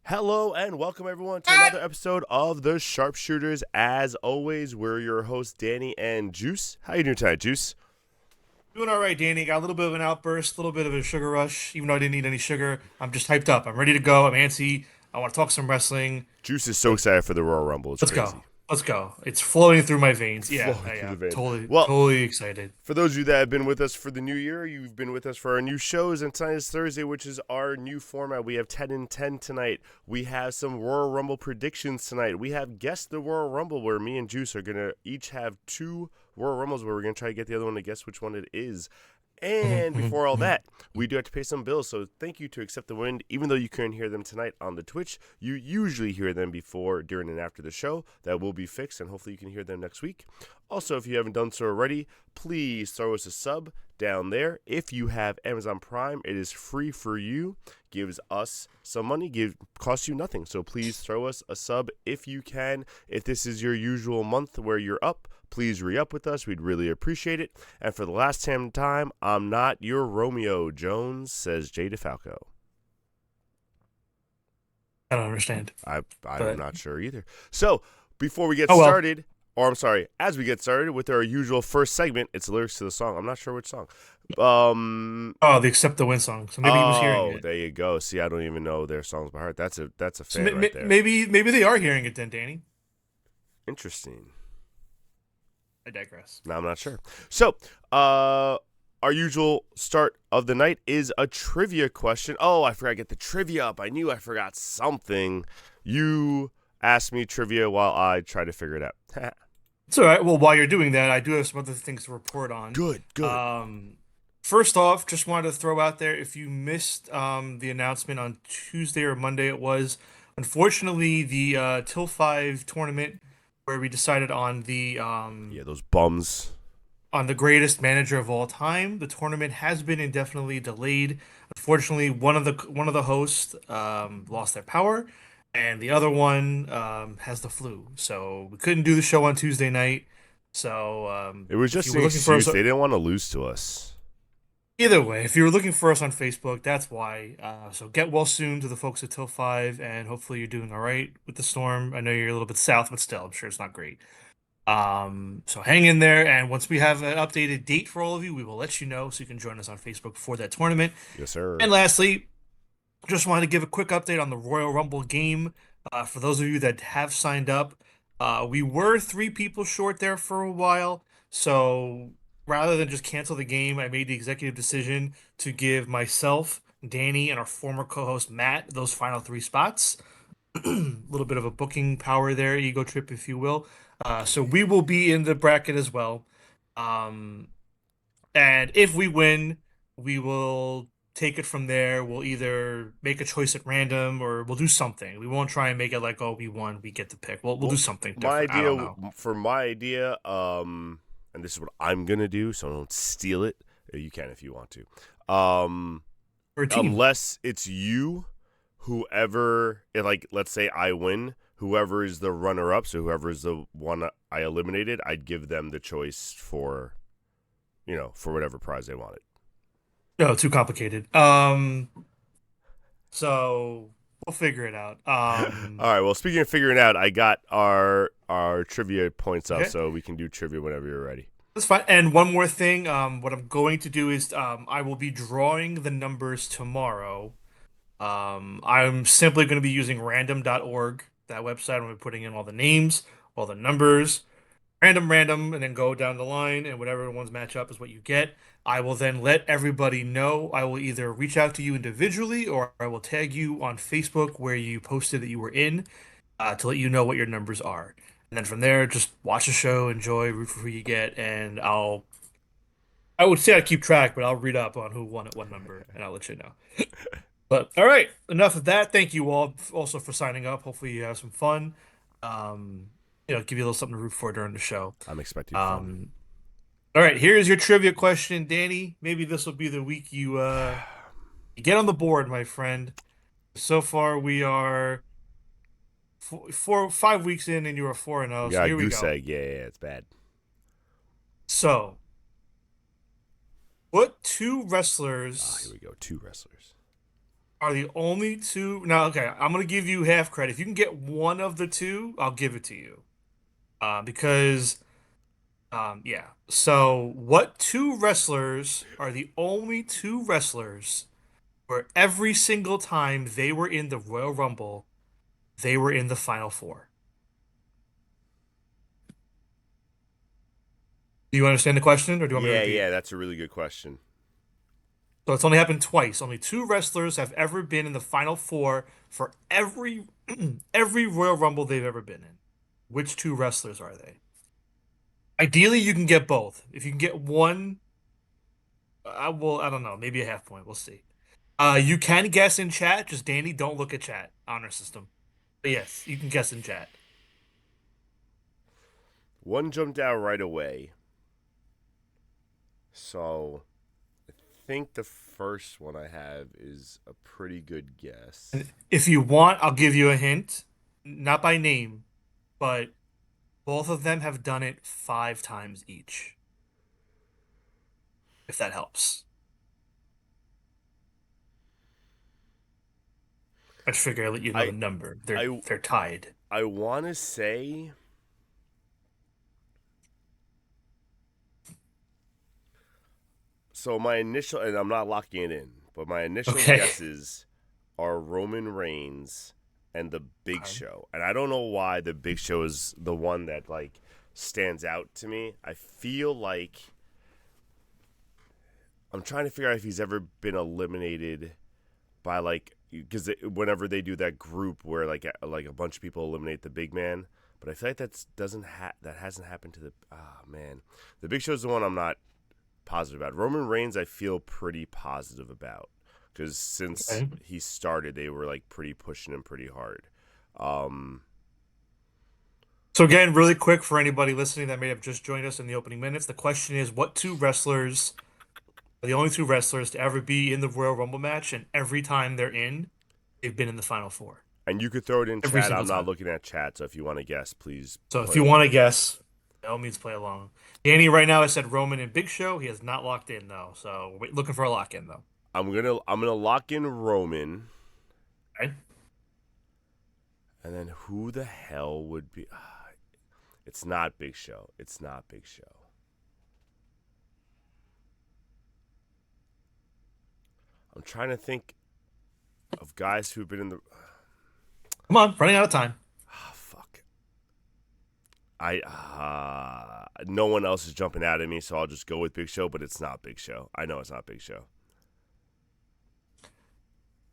Hello and welcome everyone to another episode of the SharpSHOOTers. As always, we're your hosts, Danny and Juice. How you doing tonight, Juice? Doing all right, Danny. Got a little bit of an outburst, a little bit of a sugar rush. Even though I didn't need any sugar, I'm just hyped up. I'm ready to go. I'm antsy. I want to talk some wrestling. Juice is so excited for the Royal Rumble. It's Let's crazy. go. Let's go. It's flowing through my veins. Yeah, Flowing I through the am veins. totally, Well, totally excited. for those of you that have been with us for the new year, you've been with us for our new shows, and tonight is Thursday, which is our new format. We have 10 and 10 tonight. We have some Royal Rumble predictions tonight. We have Guess the Royal Rumble, where me and Juice are going to each have two Royal Rumbles where we're going to try to get the other one to guess which one it is. And before all that, we do have to pay some bills, so thank you to Accept the Wind. Even though you couldn't hear them tonight on the Twitch, you usually hear them before, during, and after the show. That will be fixed, and hopefully you can hear them next week. Also, if you haven't done so already, please throw us a sub down there. If you have Amazon Prime, it is free for you. Gives us some money, costs you nothing. So please throw us a sub if you can. If this is your usual month where you're up, please re-up with us. We'd really appreciate it. And for the last time, I'm not your Romeo Jones, says Jay DeFalco. I don't understand. I'm But not sure either. So before we get oh well. started, or I'm sorry, as we get started with our usual first segment, it's lyrics to the song. I'm not sure which song. Oh, the Accept the Win song. So maybe he was hearing Oh, it. there you go. See, I don't even know their songs by heart. That's a So fan right there. maybe they are hearing it then, Danny. Interesting. I digress. No, I'm not sure. So, our usual start of the night is a trivia question. Oh, I forgot to get the trivia up. I knew I forgot something. You asked me trivia while I try to figure it out. It's all right. Well, while you're doing that, I do have some other things to report on. Good. Um, First off, just wanted to throw out there if you missed the announcement on Tuesday or Monday, it was unfortunately the Till 5 tournament where we decided Yeah, those bums. on the greatest manager of all time. The tournament has been indefinitely delayed. Unfortunately, one of the hosts lost their power, and the other one has the flu. So we couldn't do the show on Tuesday night. So It was if you just were an looking for us, excuse. They didn't want to lose to us. either way, if you were looking for us on Facebook, that's why. So get well soon to the folks at Till 5, and hopefully you're doing all right with the storm. I know you're a little bit south, but still, I'm sure it's not great. So hang in there, and once we have an updated date for all of you, we will let you know so you can join us on Facebook for that tournament. Yes, sir. And lastly, just wanted to give a quick update on the Royal Rumble game. For those of you that have signed up, we were three people short there for a while. So rather than just cancel the game, I made the executive decision to give myself, Danny, and our former co-host Matt those final three spots. A little bit of a booking power there, ego trip, if you will. So we will be in the bracket as well. Um, and if we win, we will take it from there. We'll either make a choice at random or we'll do something. We won't try and make it like, oh, we won, we get to pick. We'll do Well, something my different. I idea don't know. for my idea, and this is what I'm gonna do, so don't steal it. You can if you want to. We're a team. Unless it's you, whoever, like, let's say I win, whoever is the runner-up, so whoever is the one I eliminated, I'd give them the choice for, for whatever prize they wanted. No, too complicated. So we'll figure it out. All right. Well, speaking of figuring out, I got our trivia points up, Okay. so we can do trivia whenever you're ready. That's fine. And one more thing, what I'm going to do is I will be drawing the numbers tomorrow. I'm simply going to be using random.org, that website. I'm going to be putting in all the names, all the numbers, random, and then go down the line, and whatever ones match up is what you get. I will then let everybody know. I will either reach out to you individually or I will tag you on Facebook where you posted that you were in to let you know what your numbers are. And then from there, just watch the show, enjoy, root for who you get, and I would say I keep track, but I'll read up on who won at what number, and I'll let you know. But all right, enough of that. Thank you all also for signing up. Hopefully you have some fun. Um, give you a little something to root for during the show. I'm expecting fun. Um, all right, here's your trivia question, Danny. Maybe this will be the week you get on the board, my friend. So far, we are 5 weeks in, and you are 4-0. We So got a here we goose go. egg. Yeah, it's bad. So, what two Ah, here wrestlers we go. Two wrestlers. are the only two. Now, okay, I'm gonna give you half credit. If you can get one of the two, I'll give it to you. Because yeah. So, what two wrestlers are the only two wrestlers where every single time they were in the Royal Rumble, they were in the Final Four? Do you understand the question, or do you want me to Yeah, repeat yeah, it? that's a really good question. So it's only happened twice. Only two wrestlers have ever been in the Final Four for every every Royal Rumble they've ever been in. Which two wrestlers are they? Ideally, you can get both. If you can get one, I will. I don't know. Maybe a half point. We'll see. You can guess in chat. Just Danny, don't look at chat. Honor system. But yes, you can guess in chat. One jumped out right away. So I think the first one I have is a pretty good guess. And if you want, I'll give you a hint. Not by name, but both of them have done it 5 times each. If that helps. I just figure I'd let you know I the number. They're I they're tied. I want to say so. My initial, and I'm not locking it in, but my initial Okay. guesses are Roman Reigns and the Big Okay. Show, and I don't know why the Big Show is the one that like stands out to me. I feel like I'm trying to figure out if he's ever been eliminated by like because whenever they do that group where like a bunch of people eliminate the big man, but I feel like that hasn't happened to the man. The Big Show's the one I'm not positive about. Roman Reigns I feel pretty positive about because since Okay. he started they were like pretty pushing him pretty hard. Um, So again, really quick for anybody listening that may have just joined us in the opening minutes, the question is, what two wrestlers are the only two wrestlers to ever be in the Royal Rumble match, and every time they're in, they've been in the Final Four. and you could throw it in Every chat. single I'm not time. looking at chat, so if you want to guess, please So if play you want along. to guess, by all means play along. Danny right now has said Roman and Big Show. He has not locked in though. So we're looking for a lock in though. I'm gonna lock in Roman, Okay. and then who the hell would be? It's not Big Show. It's not Big Show. I'm trying to think of guys who've been in the. Come on, running out of time. Oh, fuck. No one else is jumping out at me, so I'll just go with Big Show. But it's not Big Show. I know it's not Big Show.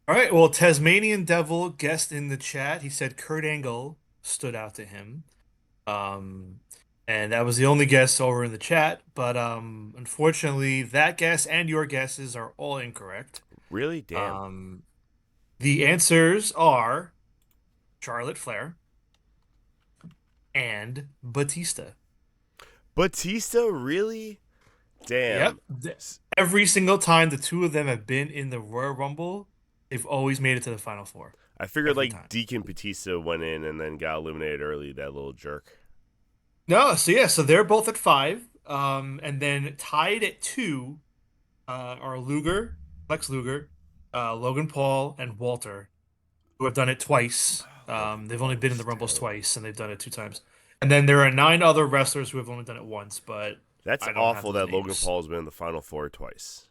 All right. Well, Tasmanian Devil guessed in the chat. He said Kurt Angle stood out to him. Um, and that was the only guess over in the chat. But unfortunately, that guess and your guesses are all incorrect. Really? Damn. Um, the answers are Charlotte Flair and Batista. Batista? Really? Yep. Damn. Every single time the two of them have been in the Royal Rumble, they've always made it to the Final Four. I figured Every like time. Deacon Batista went in and then got eliminated early. That little jerk. No, so yeah, so they're both at 5. And then tied at 2 are Luger, Lex Luger, Logan Paul, and Walter, who have done it twice. Logan They've only Paul been in is the Rumbles terrible. twice, and they've done it 2 times. And then there are 9 other wrestlers who have only done it once, but That's I don't have awful those that Logan names. Paul's been in the Final Four twice.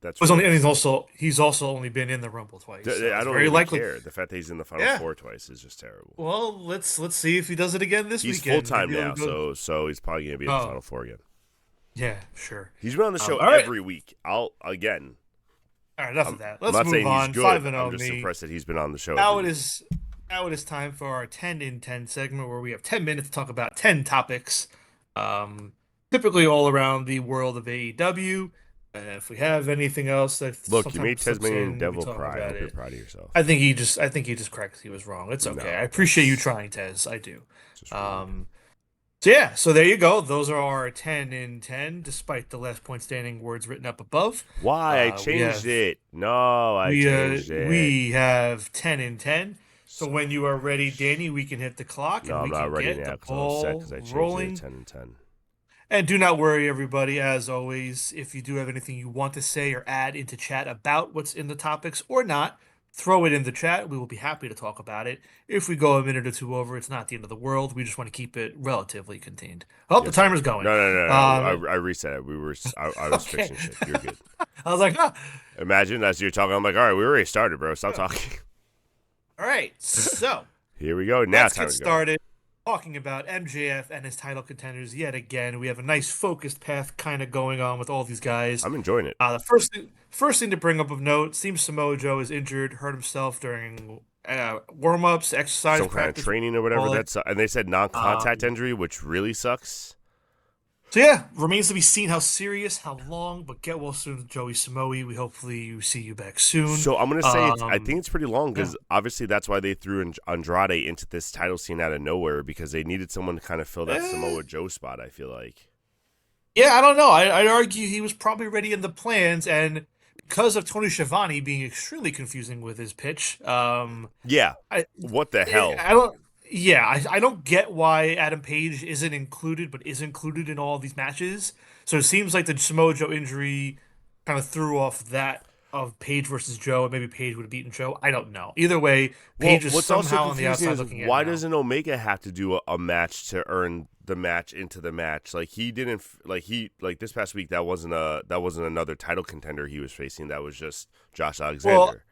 That's Was only, really and silly. he's also only been in the Rumble twice, so I it's don't very even likely. care. The fact that he's in the Final Yeah. Four twice is just terrible. Well, let's see if he does it again this He's full weekend. time Maybe he'll now, go. so he's probably gonna be in the Oh, Final Four again. yeah, sure. He's been on the show All right. every week. I'll again. All right, enough I'm of that. I'm Let's not move saying he's on. 5 good. and I'm 0 just me. impressed that he's been on the show every Now it week. is now it is time for our 10 in 10 segment where we have 10 minutes to talk about 10 topics. Um, typically all around the world of AEW. If we have anything else that Look, you made sometimes slips Tasmanian in, we Devil talk cry. I about hope you're it. proud of yourself. I think he just cracked he was wrong. It's okay. I No, appreciate you that's trying, Tez. I do. just rude. Um, so yeah, so there you go. Those are our 10 in 10, despite the last point standing words written up above. Why? I We changed have it. No, I changed it. we have 10 in 10. So Son when of you are a ready, bitch. Danny, we can hit the clock No, and I'm we not can ready get the now because I'm upset because ball I changed it to rolling. 10 and 10. And do not worry, everybody. As always, if you do have anything you want to say or add into chat about what's in the topics or not, throw it in the chat. We will be happy to talk about it. If we go a minute or two over, it's not the end of the world. We just want to keep it relatively contained. Oh, the Yes, sir. timer's going. No. Um, I reset it. I was okay. fixing shit. You're good. I was like, ah. Imagine as you're talking, I'm like, all right, we already started, bro. Stop Yeah. talking. All right. So Here we go. Now let's get time to go. started talking about MJF and his title contenders yet again. We have a nice focused path kind of going on with all these guys. I'm enjoying it. The first thing to bring up of note seems Samoa Joe is injured, hurt himself during warm-ups, exercise Some kind of practice, training or whatever. call it. And they said non-contact Um, injury, which really sucks. so yeah, remains to be seen how serious, how long, but get well soon, Joey Samoa. We hopefully see you back soon. So I'm gonna say I Um, think it's pretty long yeah. because obviously that's why they threw Andrade into this title scene out of nowhere because they needed someone to kind of fill that Eh, Samoa Joe spot. I feel like. Yeah, I don't know. I'd argue he was probably ready in the plans, and because of Tony Schiavone being extremely confusing with his pitch, Yeah. I, What the hell? I don't. Yeah, I don't get why Adam Page isn't included, but is included in all these matches. So it seems like the Samoa Joe injury kind of threw off that of Page versus Joe, and maybe Page would have beaten Joe. I don't know. Either way, Well, Page is what's also somehow on the confusing outside is looking in why now. doesn't Omega have to do a match to earn the match into the match? Like he didn't like this past week that wasn't another title contender he was facing. That was just Josh Well, Alexander.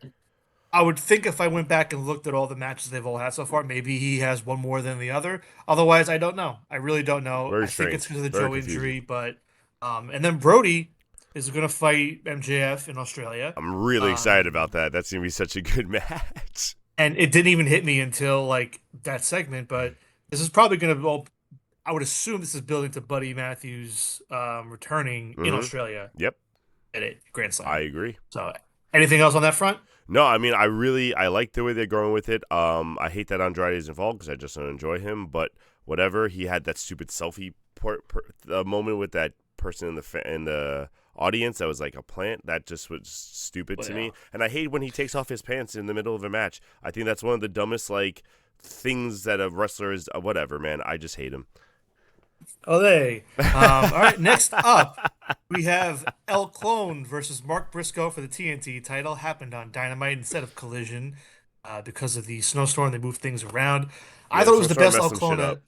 I would think if I went back and looked at all the matches they've all had so far, maybe he has one more than the other. Otherwise, I don't know. I really don't know. Very I think it's strange. because of the Very Joe confusing. injury, but and then Brody is going to fight MJF in Australia. I'm really excited about Um, that. That's gonna be such a good match. and it didn't even hit me until like that segment, but this is probably going to well, I would assume this is building to Buddy Matthews returning in Mm-hmm. Australia Yep. at it Grand I Slam. agree. So, anything else on that front? No, I mean I like the way they're going with it. I hate that Andrade is involved because I just don't enjoy him. But whatever, he had that stupid selfie moment with that person in the audience that was like a plant. That just was stupid to Well, me. And I hate when he takes off his pants in the middle of a match. I think that's one of the dumbest like things that a wrestler is. Whatever, man. I just hate him. oh, they. All right, next up, we have El Clone versus Mark Briscoe for the TNT title. Happened on Dynamite instead of Collision because of the snowstorm. They moved things around. I Yeah, thought the it was the snowstorm best messed El some Clone. shit up.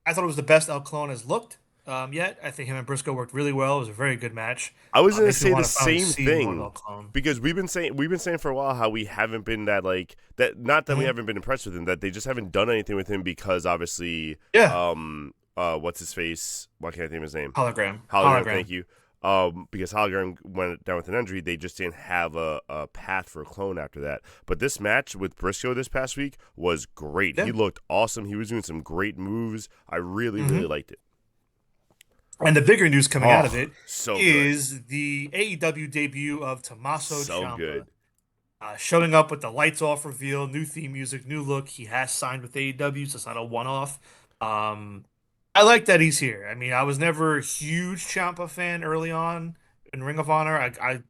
I thought it was the best El Clone has looked yet. I think him and Briscoe worked really well. It was a very good match. I was gonna Makes me say the want to finally same see more of thing El Clone. because we've been saying for a while how we haven't been that like that. Not that we Mhm. haven't been impressed with him, that they just haven't done anything with him because obviously, Yeah, what's his face? Why can't I think of his name? hologram. Hologram. Thank you. Because Hologram went down with an injury, they just didn't have a path for a clone after that. But this match with Briscoe this past week was great. Yeah. He looked awesome. He was doing some great moves. I really, really Mhm. liked it. And the bigger news coming out of Oh, it so good. is the AEW debut of Tommaso So Ciampa. good. Showing up with the lights off reveal, new theme music, new look. He has signed with AEW, so it's not a one-off. I like that he's here. I mean, I was never a huge Ciampa fan early on in Ring of Honor. I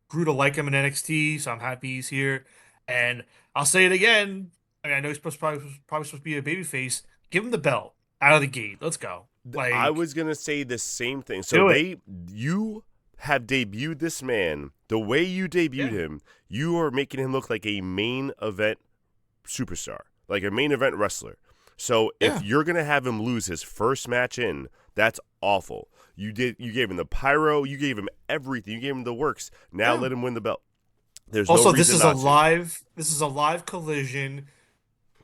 grew to like him in NXT, so I'm happy he's here. And I'll say it again. I mean, I know he's probably supposed to be a babyface. Give him the belt out of the gate. Let's go. I Like, was gonna say the same thing. So do it. you have debuted this man the way you debuted Yeah. him. You are making him look like a main event superstar, like a main event wrestler. So if Yeah. you're gonna have him lose his first match in, that's awful. You gave him the pyro, you gave him everything, you gave him the works. Now Yeah. let him win the belt. There's no Also, this reason is a not to. live collision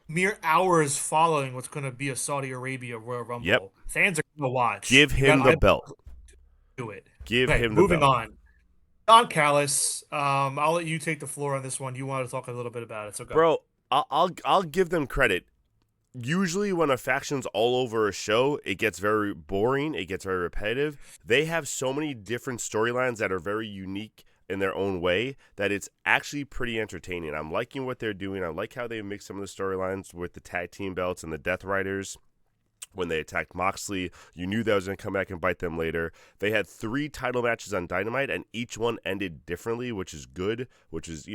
mere hours following what's going to be a Saudi Arabia Royal Rumble. Yep. Fans are going to watch. Give You him got the eyeballs belt. to do it. Give Okay, him the moving belt. on. Don Callis, I'll let you take the floor on this one. You want to talk a little bit about it, so go. Bro, I'll give them credit. Usually when a faction's all over a show, it gets very boring, it gets very repetitive. They have so many different storylines that are very unique in their own way that it's actually pretty entertaining. I'm liking what they're doing. I like how they mix some of the storylines with the tag team belts and the Death Riders. When they attacked Moxley, you knew that was going to come back and bite them later. They had 3 title matches on Dynamite, and each one ended differently, which is good, which is,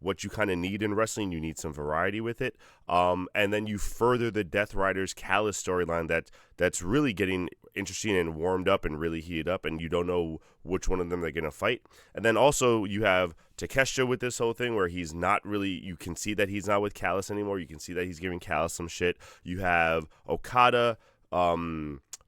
what you kind of need in wrestling. You need some variety with it. And then you further the Death Riders Callis storyline that's really getting interesting and warmed up and really heated up, and you don't know which one of them they're gonna fight. And then also you have Takeshita with this whole thing where he's not really. You can see that he's not with Callis anymore. You can see that he's giving Callis some shit. You have Okada.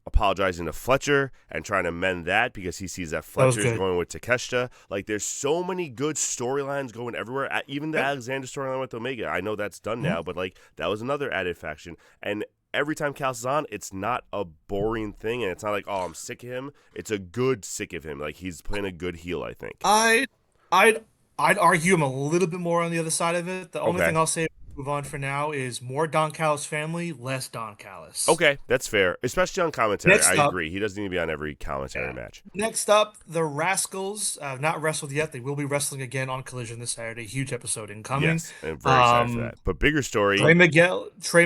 Apologizing to Fletcher and trying to mend that because he sees that Fletcher is going with Takeshita. Like, there's so many good storylines going everywhere. Even the Alexander storyline with Omega. I know that's done now, but like that was another added faction. And every time Cal's is on, it's not a boring thing, and it's not like, oh, I'm sick of him. It's a good sick of him. Like, he's playing a good heel, I think. I'd argue I'm a little bit more on the other side of it. The only Okay. thing I'll say, move on for now, is more Don Callis family, less Don Callis. Okay, that's fair. Especially on commentary. Next I up, agree. He doesn't need to be on every commentary match. Next up, the Rascals have not wrestled yet. They will be wrestling again on Collision this Saturday. Huge episode incoming. Yes, I'm very excited for that. But bigger story. Trey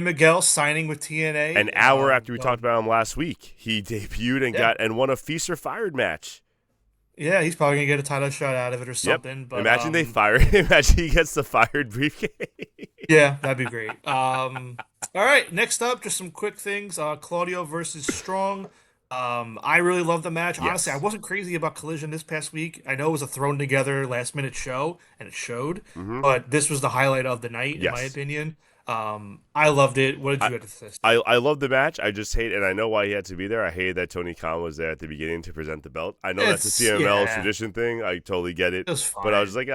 Miguel signing with TNA. An hour after we talked about him last week, he debuted and won a Feast or Fired match. Yeah, he's probably gonna get a title shot out of it or something. Yep. But imagine they fire him. Imagine he gets the fired briefcase. Yeah, that'd be great. All right, next up, just some quick things. Claudio versus Strong. I really love the match. Yes. Honestly, I wasn't crazy about Collision this past week. I know it was a thrown together last minute show, and it showed. But this was the highlight of the night, in my opinion. I loved it. What did you have to say? I love the match. I just hate, and I know why he had to be there. I hated that Tony Khan was there at the beginning to present the belt. I know that's a CML tradition thing. I totally get it. But I was like,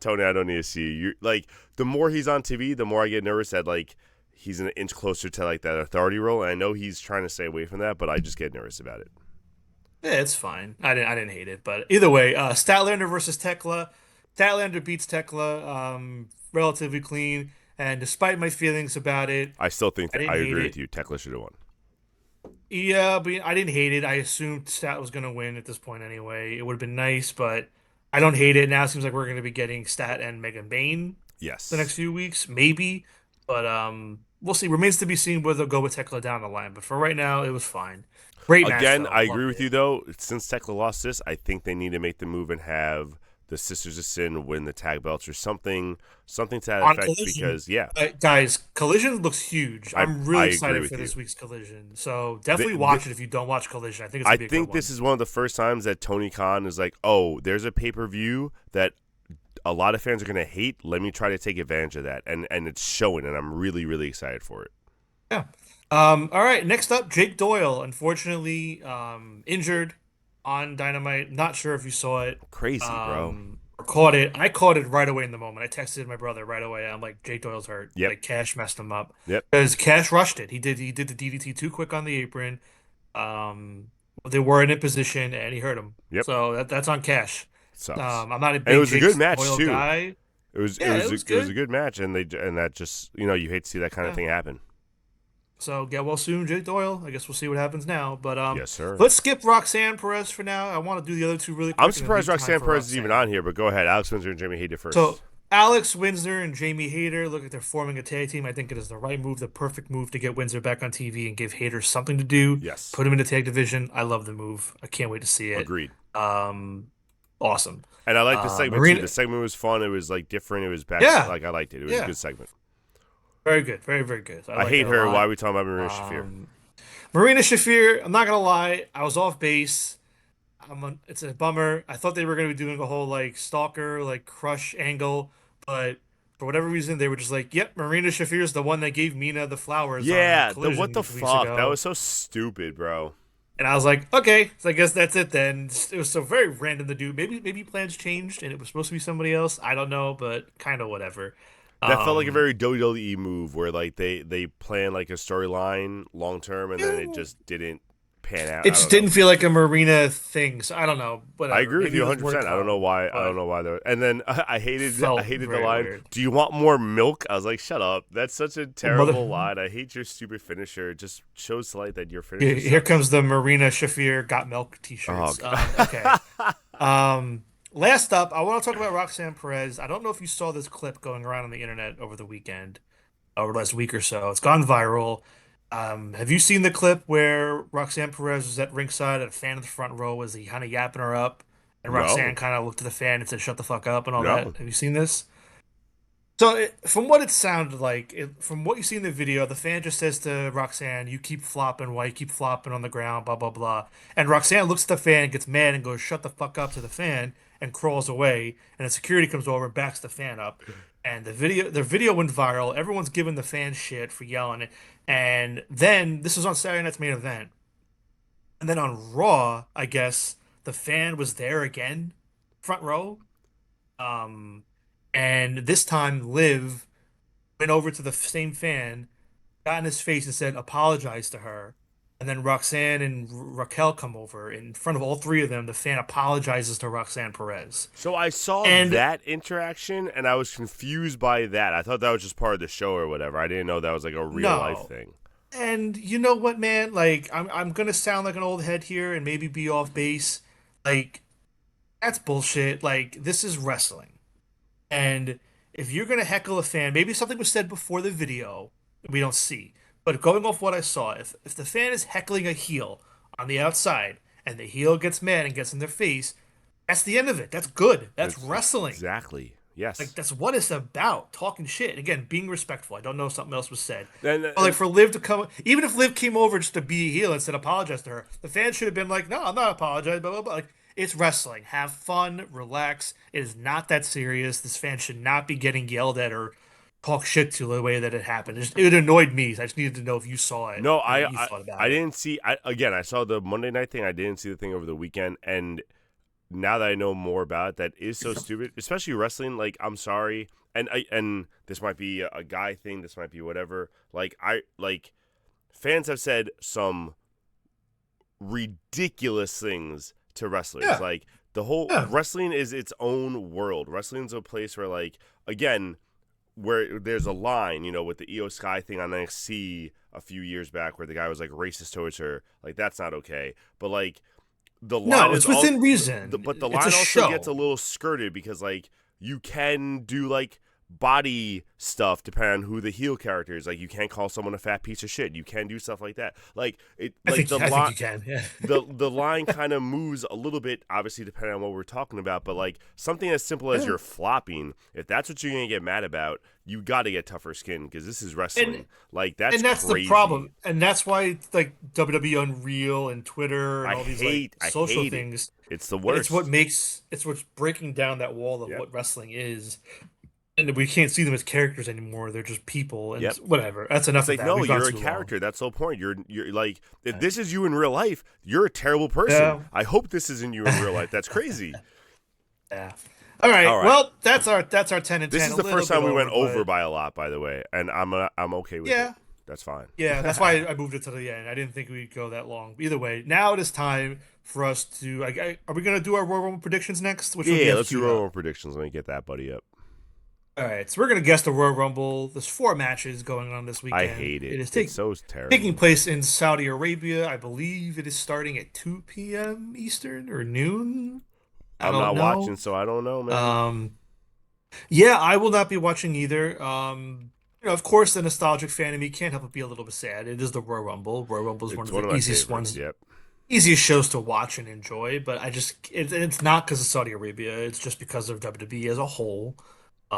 Tony, I don't need to see you. Like, the more he's on TV, the more I get nervous that, like, he's an inch closer to, like, that authority role. And I know he's trying to stay away from that, but I just get nervous about it. Yeah, it's fine. I didn't hate it, but either way, Statlander versus Tekla. Statlander beats Tekla, relatively clean. And despite my feelings about it, I still think that I agree with you. Tekla should have won. Yeah, but I didn't hate it. I assumed Stat was going to win at this point anyway. It would have been nice, but I don't hate it. Now it seems like we're going to be getting Stat and Megan Bane the next few weeks, maybe. But we'll see. Remains to be seen whether they'll go with Tekla down the line. But for right now, it was fine. Great match. Again, I agree with you, though. Since Tekla lost this, I think they need to make the move and have the Sisters of Sin win the tag belts or something to that effect. Collision, because guys, Collision looks huge. I'm really excited for this week's Collision. So definitely watch it if you don't watch Collision. I think it's gonna be a good one. This is one of the first times that Tony Khan is like, oh, there's a pay-per-view that a lot of fans are gonna hate. Let me try to take advantage of that, and it's showing, and I'm really, really excited for it. Yeah. All right. Next up, Jake Doyle. Unfortunately, injured on Dynamite. Not sure if you saw it. Crazy, bro. Or caught it. I caught it right away in the moment. I texted my brother right away. I'm like, Jake Doyle's hurt. Yep. Like, Cash messed him up. Yep. Because Cash rushed it. He did the DDT too quick on the apron. They were in a position and he hurt him. Yep. So that's on Cash. Sucks. I'm not a big and it was Jake a good match Doyle too. guy. It was a good match, and that just, you hate to see that kind of thing happen. So get well soon, Jake Doyle. I guess we'll see what happens now. But yes, sir. Let's skip Roxanne Perez for now. I want to do the other two really quick. I'm surprised Roxanne Perez is even on here, but go ahead. Alex Windsor and Jamie Hayter first. So Alex Windsor and Jamie Hayter look like they're forming a tag team. I think it is the right move, the perfect move to get Windsor back on TV and give Hayter something to do. Yes. Put him in the tag division. I love the move. I can't wait to see it. Agreed. Awesome. And I like the segment too. The segment was fun. It was like different. It was back. Yeah. Like, I liked it. It was a good segment. Very good. Very, very good. I hate her. Why are we talking about Marina Shafir? Marina Shafir, I'm not going to lie. I was off base. It's a bummer. I thought they were going to be doing a whole like stalker, like crush angle. But for whatever reason, they were just like, yep, Marina Shafir is the one that gave Mina the flowers. Yeah. What the fuck? That was so stupid, bro. And I was like, okay, so I guess that's it then. It was so very random to do. Maybe plans changed and it was supposed to be somebody else. I don't know, but kind of whatever. That felt like a very WWE move where like they plan like a storyline long term and then it just didn't pan out. It just didn't feel like a Marina thing. So I don't know. Whatever. I agree with you 100%. I don't know why. I don't know why. And then I hated the line. Weird. Do you want more milk? I was like, shut up. That's such a terrible line. I hate your stupid finisher. It just shows to light that your finisher. Here comes the Marina Shafir Got Milk T-shirts. Oh, okay. Last up, I want to talk about Roxanne Perez. I don't know if you saw this clip going around on the internet over the weekend, over the last week or so. It's gone viral. Have you seen the clip where Roxanne Perez was at ringside and a fan in the front row was kind of yapping her up, and Roxanne kind of looked at the fan and said, "Shut the fuck up" and all that? Have you seen this? So from what it sounded like, from what you see in the video, the fan just says to Roxanne, "You keep flopping, why you keep flopping on the ground, blah blah blah." And Roxanne looks at the fan, gets mad, and goes, "Shut the fuck up" to the fan, and crawls away. And the security comes over and backs the fan up. And the video went viral. Everyone's giving the fan shit for yelling it. And then this was on Saturday Night's Main Event. And then on Raw, I guess the fan was there again, front row. Um, and this time Liv went over to the same fan, got in his face and said, apologize to her. And then Roxanne and Raquel come over. In front of all three of them, the fan apologizes to Roxanne Perez. So I saw And that interaction and I was confused by that. I thought that was just part of the show or whatever. I didn't know that was like a real life no. thing. And you know what, man? Like, I'm gonna sound like an old head here and maybe be off base. Like, that's bullshit. Like, this is wrestling. And if you're gonna heckle a fan, maybe something was said before the video we don't see. But going off what I saw, if the fan is heckling a heel on the outside and the heel gets mad and gets in their face, that's the end of it. That's good. That's wrestling. Exactly. Like Yes. that's what it's about. Talking shit. Again, being respectful. I don't know if something else was said. And, But like and for Liv to come, even if Liv came over just to be a heel and said apologize to her, the fans should have been like, "No, I'm not apologizing." Blah blah blah. Like it's wrestling. Have fun. Relax. It is not that serious. This fan should not be getting yelled at or talk shit to the way that it happened. It annoyed me. I just needed to know if you saw it no, and I, what you I thought about I it. didn't see. Again, I saw the Monday night thing. I didn't see the thing over the weekend, and now that I know more about it, that is so stupid. Especially wrestling. Like, I'm sorry, and this might be a guy thing. This might be whatever. Like fans have said some ridiculous things to wrestlers. Yeah, Like the whole yeah. wrestling is its own world. Wrestling's a place where, like, again, where there's a line, with the Io Sky thing on NXT a few years back, where the guy was like racist towards her. Like that's not okay. But like the line No, is it's all, within reason. but the It's a line also gets a show. little skirted because like you can do like body stuff depending on who the heel character is. Like you can't call someone a fat piece of shit. You can do stuff like that. Like it, like the I think line you can. Yeah. the line kind of moves a little bit, obviously depending on what we're talking about, but like something as simple as Yeah. you're flopping, if that's what you're gonna get mad about, you got to get tougher skin because this is wrestling. And Like that's And that's the crazy. problem. And that's why like WWE Unreal and Twitter and all these like I social hate it. things, It's the it's worst. what's breaking down that wall of Yep. what wrestling is. And we can't see them as characters anymore. They're just people and Yep. whatever. That's It's enough of like, that. no, We've gone you're a too long. character. That's the whole point. You're like, if this is you in real life, you're a terrible person. Yeah. I hope this isn't you in real life. That's crazy. Yeah. All All right. right. Well, that's our 10 and This 10. is A the little first bit time we went over, over but by a lot, by the way, and I'm okay with it. yeah. That's fine. Yeah, that's why I moved it to the end. I didn't think we'd go that long. Either way, now it is time for us to. Are we going to do our Royal Rumble predictions next? Which one do you Yeah, have let's do queued Royal up? Rumble predictions. Let me get that buddy up. All right, so we're going to guess the Royal Rumble. There's four matches going on this I weekend. hate it. It is It's so taking terrible. place in Saudi Arabia. I believe it is starting at 2 p.m. Eastern or noon. I I'm don't not know. watching, so I don't know, man. Um, yeah, I will not be watching either. Of course, the nostalgic fan of me can't help but be a little bit sad. It is the Royal Rumble. Royal Rumble is one It's of one the of my easiest favorites. ones Yep. easiest shows to watch and enjoy, but it's not because of Saudi Arabia. It's just because of WWE as a whole. See,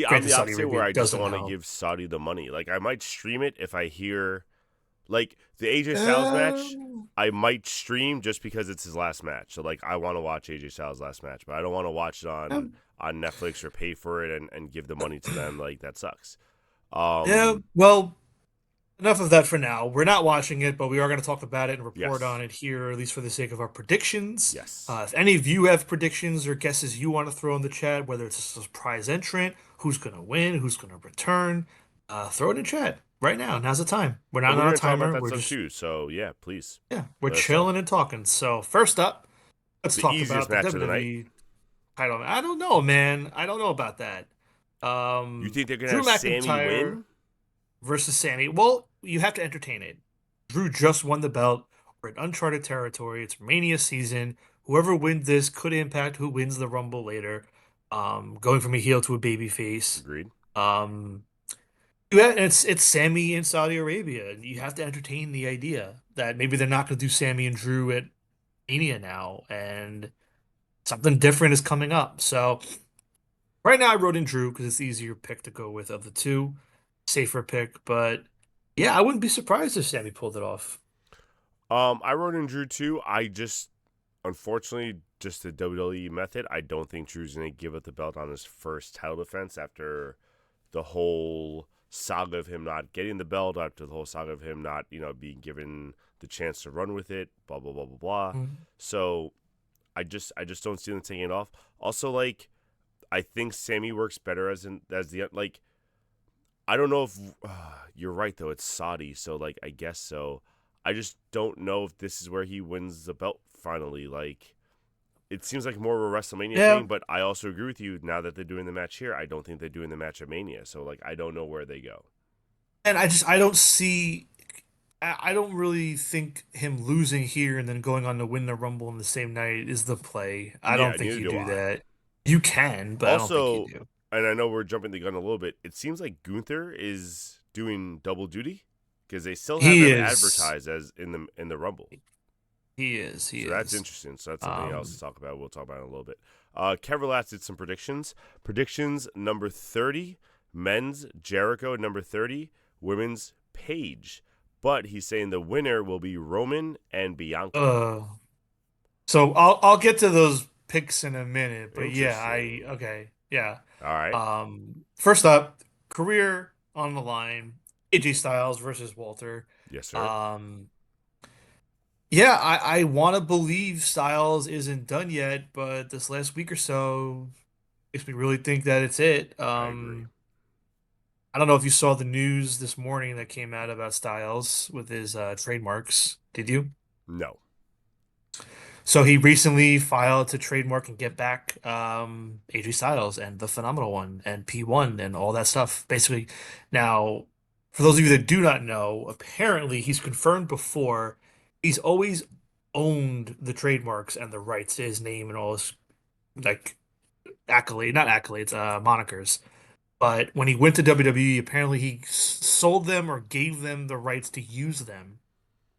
I'm Granted, the Saudi opposite Arabia where I just don't doesn't want to help. give Saudi the money. Like, I might stream it if I hear, like, the AJ Styles match. Um, I might stream just because it's his last match. So, like, I want to watch AJ Styles' last match, but I don't want to watch it on Netflix or pay for it and give the money to them. Like, that sucks. yeah, Um, well, enough of that for now. We're not watching it, but we are going to talk about it and report yes, on it here, at least for the sake of our predictions. yes. If any of you have predictions or guesses you want to throw in the chat, whether it's a surprise entrant, who's going to win, who's going to return, throw it in chat right now. Now's the time. We're And not we're on a gonna talk about timer. that We're stuff just too. So yeah, please Yeah, we're let us know. chilling and talking. So first up, let's The talk easiest about the match of the night. WWE title. I don't know, man. I don't know about that. You think they're gonna Drew have Sammy McIntyre win? versus Sammy. Well, you have to entertain it. Drew just won the belt. We're in uncharted territory. It's Mania season. Whoever wins this could impact who wins the Rumble later. Going from a heel to a baby face. Agreed. Um, yeah, and it's Sammy in Saudi Arabia. You have to entertain the idea that maybe they're not going to do Sammy and Drew at Mania now, and something different is coming up. So Right now, I wrote in Drew because it's the easier pick to go with of the two, safer pick. But yeah, I wouldn't be surprised if Sammy pulled it off. I wrote in Drew too. I just unfortunately just the WWE method. I don't think Drew's gonna give up the belt on his first title defense after the whole saga of him not getting the belt, after the whole saga of him not, being given the chance to run with it, blah blah blah blah blah. Mhm. So I just don't see them taking it off. Also, like I think Sammy works better as the like. I don't know if you're right though. It's Saudi, so like I guess so. I just don't know if this is where he wins the belt finally. Like it seems like more of a WrestleMania Yeah, thing, but I also agree with you. Now that they're doing the match here, I don't think they're doing the match at Mania. So like I don't know where they go. and I don't see. I don't really think him losing here and then going on to win the Rumble in the same night is the play. I Yeah, don't think neither you do do I. that. You can, but I don't think you Also, do. and I know we're jumping the gun a little bit. It seems like Gunther is doing double duty because they still have He him is. advertised as in the Rumble. He is. He So that's is. interesting. So that's something else to Um, talk about. We'll talk about it in a little bit. Kevin Latz did some predictions. Predictions number 30, men's Jericho number 30, women's Paige. But he's saying the winner will be Roman and Bianca. uh, so I'll get to those picks in a minute, but yeah, I Interesting. okay, yeah. All right. First up, career on the line, AJ Styles versus Walter. Yes, sir. Um, yeah, I want to believe Styles isn't done yet, but this last week or so makes me really think that it's it. I agree. I don't know if you saw the news this morning that came out about Styles with his trademarks. Did you? No. So he recently filed to trademark and get back AJ Styles and the Phenomenal One and P1 and all that stuff. Basically, now for those of you that do not know, apparently he's confirmed before he's always owned the trademarks and the rights to his name and all his like not accolades, monikers. But when he went to WWE, apparently he sold them or gave them the rights to use them,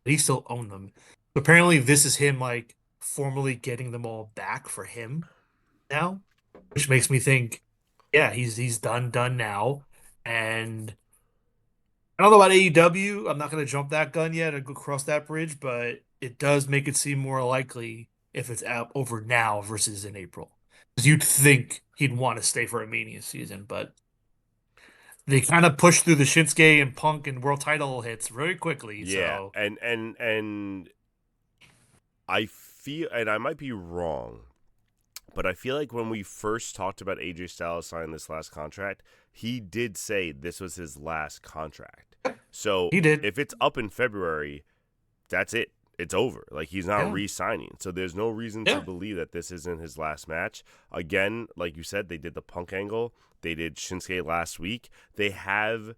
but he still owned them. So apparently, this is him like formally getting them all back for him now, which makes me think, yeah, he's done now. And I don't know about AEW. I'm not going to jump that gun yet or go cross that bridge, but it does make it seem more likely if it's out over now versus in April. Because you'd think he'd want to stay for a Mania season, but they kind of pushed through the Shinsuke and Punk and world title hits very quickly. Yeah, So and I feel, and I might be wrong, but I feel like when we first talked about AJ Styles signing this last contract, he did say this was his last contract. So he did. if it's up in February, that's it. It's over. Like he's not Yeah. re-signing. So there's no reason to Yeah. believe that this isn't his last match. Again, like you said, they did the Punk angle. They did Shinsuke last week. They have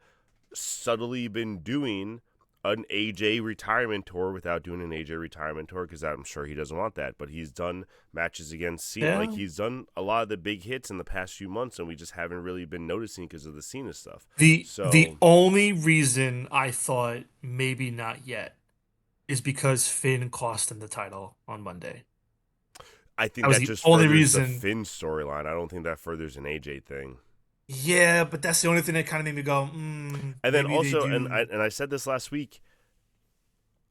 subtly been doing an AJ retirement tour without doing an AJ retirement tour because I'm sure he doesn't want that. But he's done matches against Cena. Like Yeah. he's done a lot of the big hits in the past few months, and we just haven't really been noticing because of the Cena stuff. The So only reason I thought maybe not yet is because Finn cost him the title on Monday. I That think was that the just only furthers the reason. Finn storyline. I don't think that furthers an AJ thing. Yeah, but that's the only thing that kind of made me go, And then maybe they also, and I do. and I said this last week.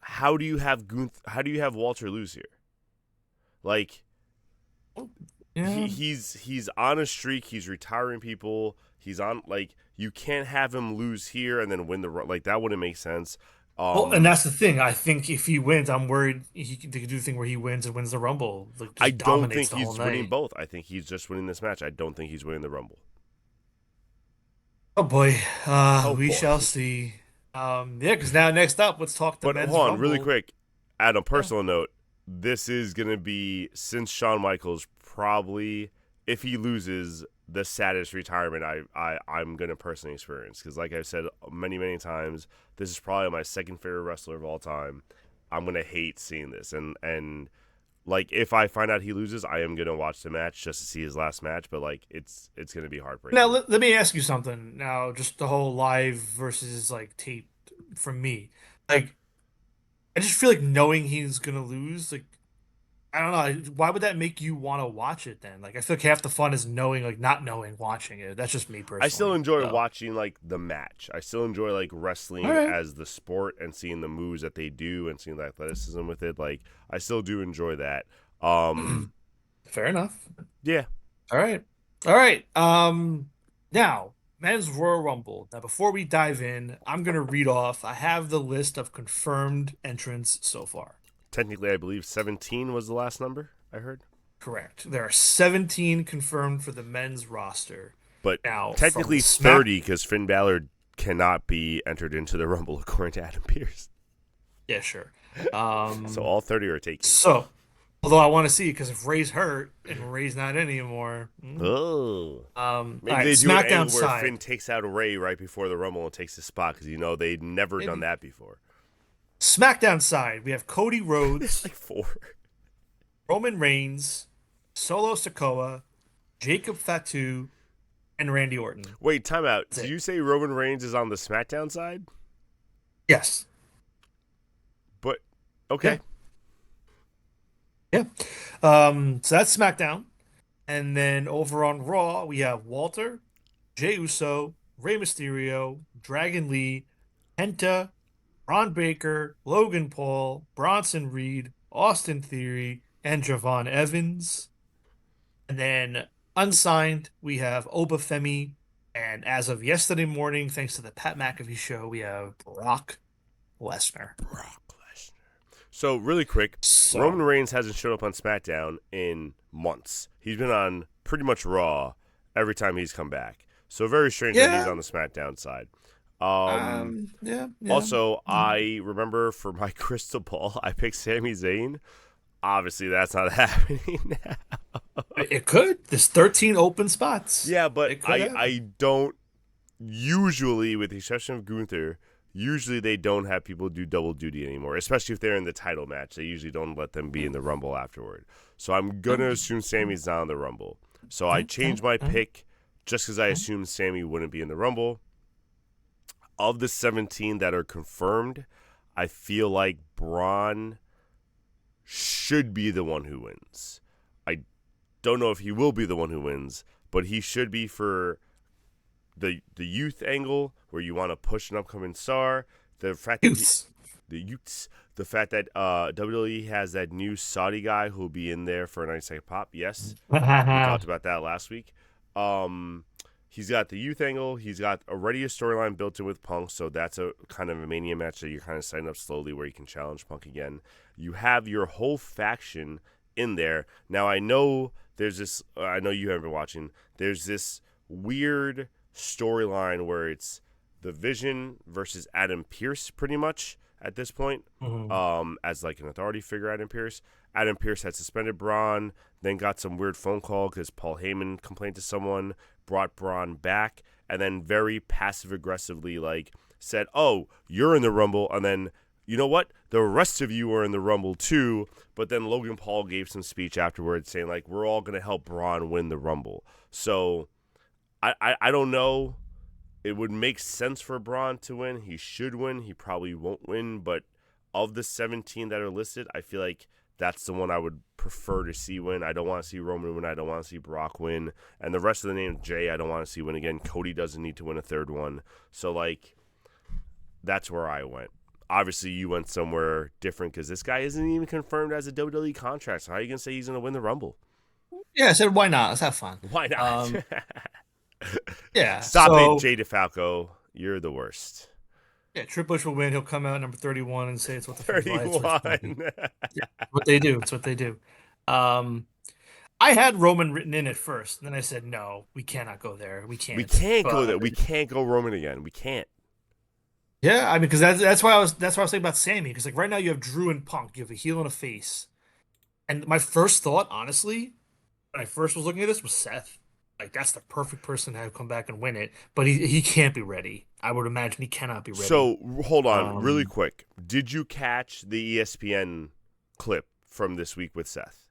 How do you have How do you have Walter lose here? Like Yeah. he's on a streak. He's retiring people. He's on like you can't have him lose here and then win like that wouldn't make sense. Well, and Um, that's the thing. I think if he wins, I'm worried they could do the thing where he wins and wins the Rumble, like I just don't dominates think the whole he's winning night. both. I think he's just winning this match. I don't think he's winning the Rumble. Oh boy, Oh we boy. shall see. Yeah, because now next up, let's talk the But men's hold on, really Rumble. quick. On a Yeah. personal note, this is gonna be since Shawn Michaels probably, if he loses, the saddest retirement I'm gonna personally experience. Because like I've said many times, this is probably my second favorite wrestler of all time. I'm gonna hate seeing this, and like if I find out he loses, I am gonna watch the match just to see his last match. But like it's gonna be Now heartbreaking. let me ask you something. Now, just the whole live versus like tape from me. Like, I just feel like knowing he's gonna lose, like I don't know. Why would that make you want to watch it then? Like, I feel like half the fun is knowing, like, not knowing, watching it. That's just me I still personally, enjoy though. watching like the match. I still enjoy like All wrestling right. as the sport and seeing the moves that they do and seeing the athleticism with it. Like I still do enjoy that. Fair enough. Yeah. All right. All right. Now, men's Royal Rumble. Now, before we dive in, I'm gonna read off. I have the list of confirmed entrants so far. Technically, I believe 17 was the last number I heard. Correct. There are 17 confirmed for the men's roster. But Now, from the technically Smack. 30 because Finn Balor cannot be entered into the Rumble according to Adam Pearce. Yeah, sure. So Um, all 30 are taken. so, although I want to see, because if Ray's hurt and Ray's not in anymore. Oh. All Maybe right, they do an SmackDown angle where Finn side. takes out Ray right before the Rumble and takes his spot because they'd never done Maybe. that before. SmackDown side, we have Cody It's Rhodes, like four. Roman Reigns, Solo Sikoa, Jacob Fatu, and Randy Orton. Wait, time out. That's Did it. you say Roman Reigns is on the SmackDown side? Yes. But Yeah. okay. Yeah. So that's SmackDown. And then over on Raw, we have Walter, Jey Uso, Rey Mysterio, Dragon Lee, Penta, Ron Baker, Logan Paul, Bronson Reed, Austin Theory, and Javon Evans. And then unsigned, we have Obafemi. And as of yesterday morning, thanks to the Pat McAfee show, we have Brock Lesnar. Brock Lesnar. So really quick, Roman So, Reigns hasn't showed up on SmackDown in months. He's been on pretty much Raw every time he's come back. So very strange that he's yeah, on the SmackDown side. yeah. Also, I remember for my crystal ball, I picked Sami Zayn. Obviously, that's not happening now. It could. There's 13 open spots. Yeah, but It could I happen. don't usually, with the exception of Gunther, usually they don't have people do double duty anymore, especially if they're in the title match. They usually don't let them be in the Rumble afterward. So I'm going to assume Sammy's not in the Rumble. So I changed my pick just because I assumed Sammy wouldn't be in the Rumble. Of the 17 that are confirmed, I feel like Braun should be the one who wins. I don't know if he will be the one who wins, but he should be for the youth angle where you want to push an upcoming star. The fact that Youths. the youths, the fact that WWE has that new Saudi guy who'll be in there for a 90-second pop. Yes, we talked about that last week. He's got the youth angle. He's got already a storyline built in with Punk, so that's a kind of a Mania match that you're kind of setting up slowly where you can challenge Punk again. You have your whole faction in there. Now, I know there's this, I know you haven't been watching, there's this weird storyline where it's the Vision versus Adam Pearce pretty much at this point, Mhm. as like an authority figure. Adam Pearce had suspended Braun, then got some weird phone call because Paul Heyman complained to someone, brought Braun back, and then very passive aggressively like said, "Oh, you're in the Rumble," and then you know what? The rest of you are in the Rumble too. But then Logan Paul gave some speech afterwards saying like, "We're all gonna help Braun win the Rumble." So I don't know. It would make sense for Braun to win. He should win. He probably won't win, but of the 17 that are listed, I feel like that's the one I would prefer to see win. I don't want to see Roman win. I don't want to see Brock win. And the rest of the names, Jay, I don't want to see win again. Cody doesn't need to win a third one. So, like, that's where I went. Obviously, you went somewhere different because this guy isn't even confirmed as a WWE contract. So how are you going to say he's going to win the Rumble? Yeah, I said, why not? Let's have fun. Why not? Um, yeah. Stop it, So, Jay DeFalco. You're the worst. yeah, Triple H will win. He'll come out number 31 and say it's what the fans want. It's 31. what they do. It's what they do. Um, I had Roman written in at first, and then I said, no, we cannot go there. We We can't. can't go there. But We can't go Roman again. We can't. yeah, I mean, because that's why I was thinking about Sammy. Because like right now you have Drew and Punk. You have a heel and a face. And my first thought, honestly, when I first was looking at this, was Seth. Like that's the perfect person to have come back and win it. But he can't be ready. I would imagine he cannot be ready. So hold on, really Um, quick. Did you catch the ESPN clip from this week with Seth?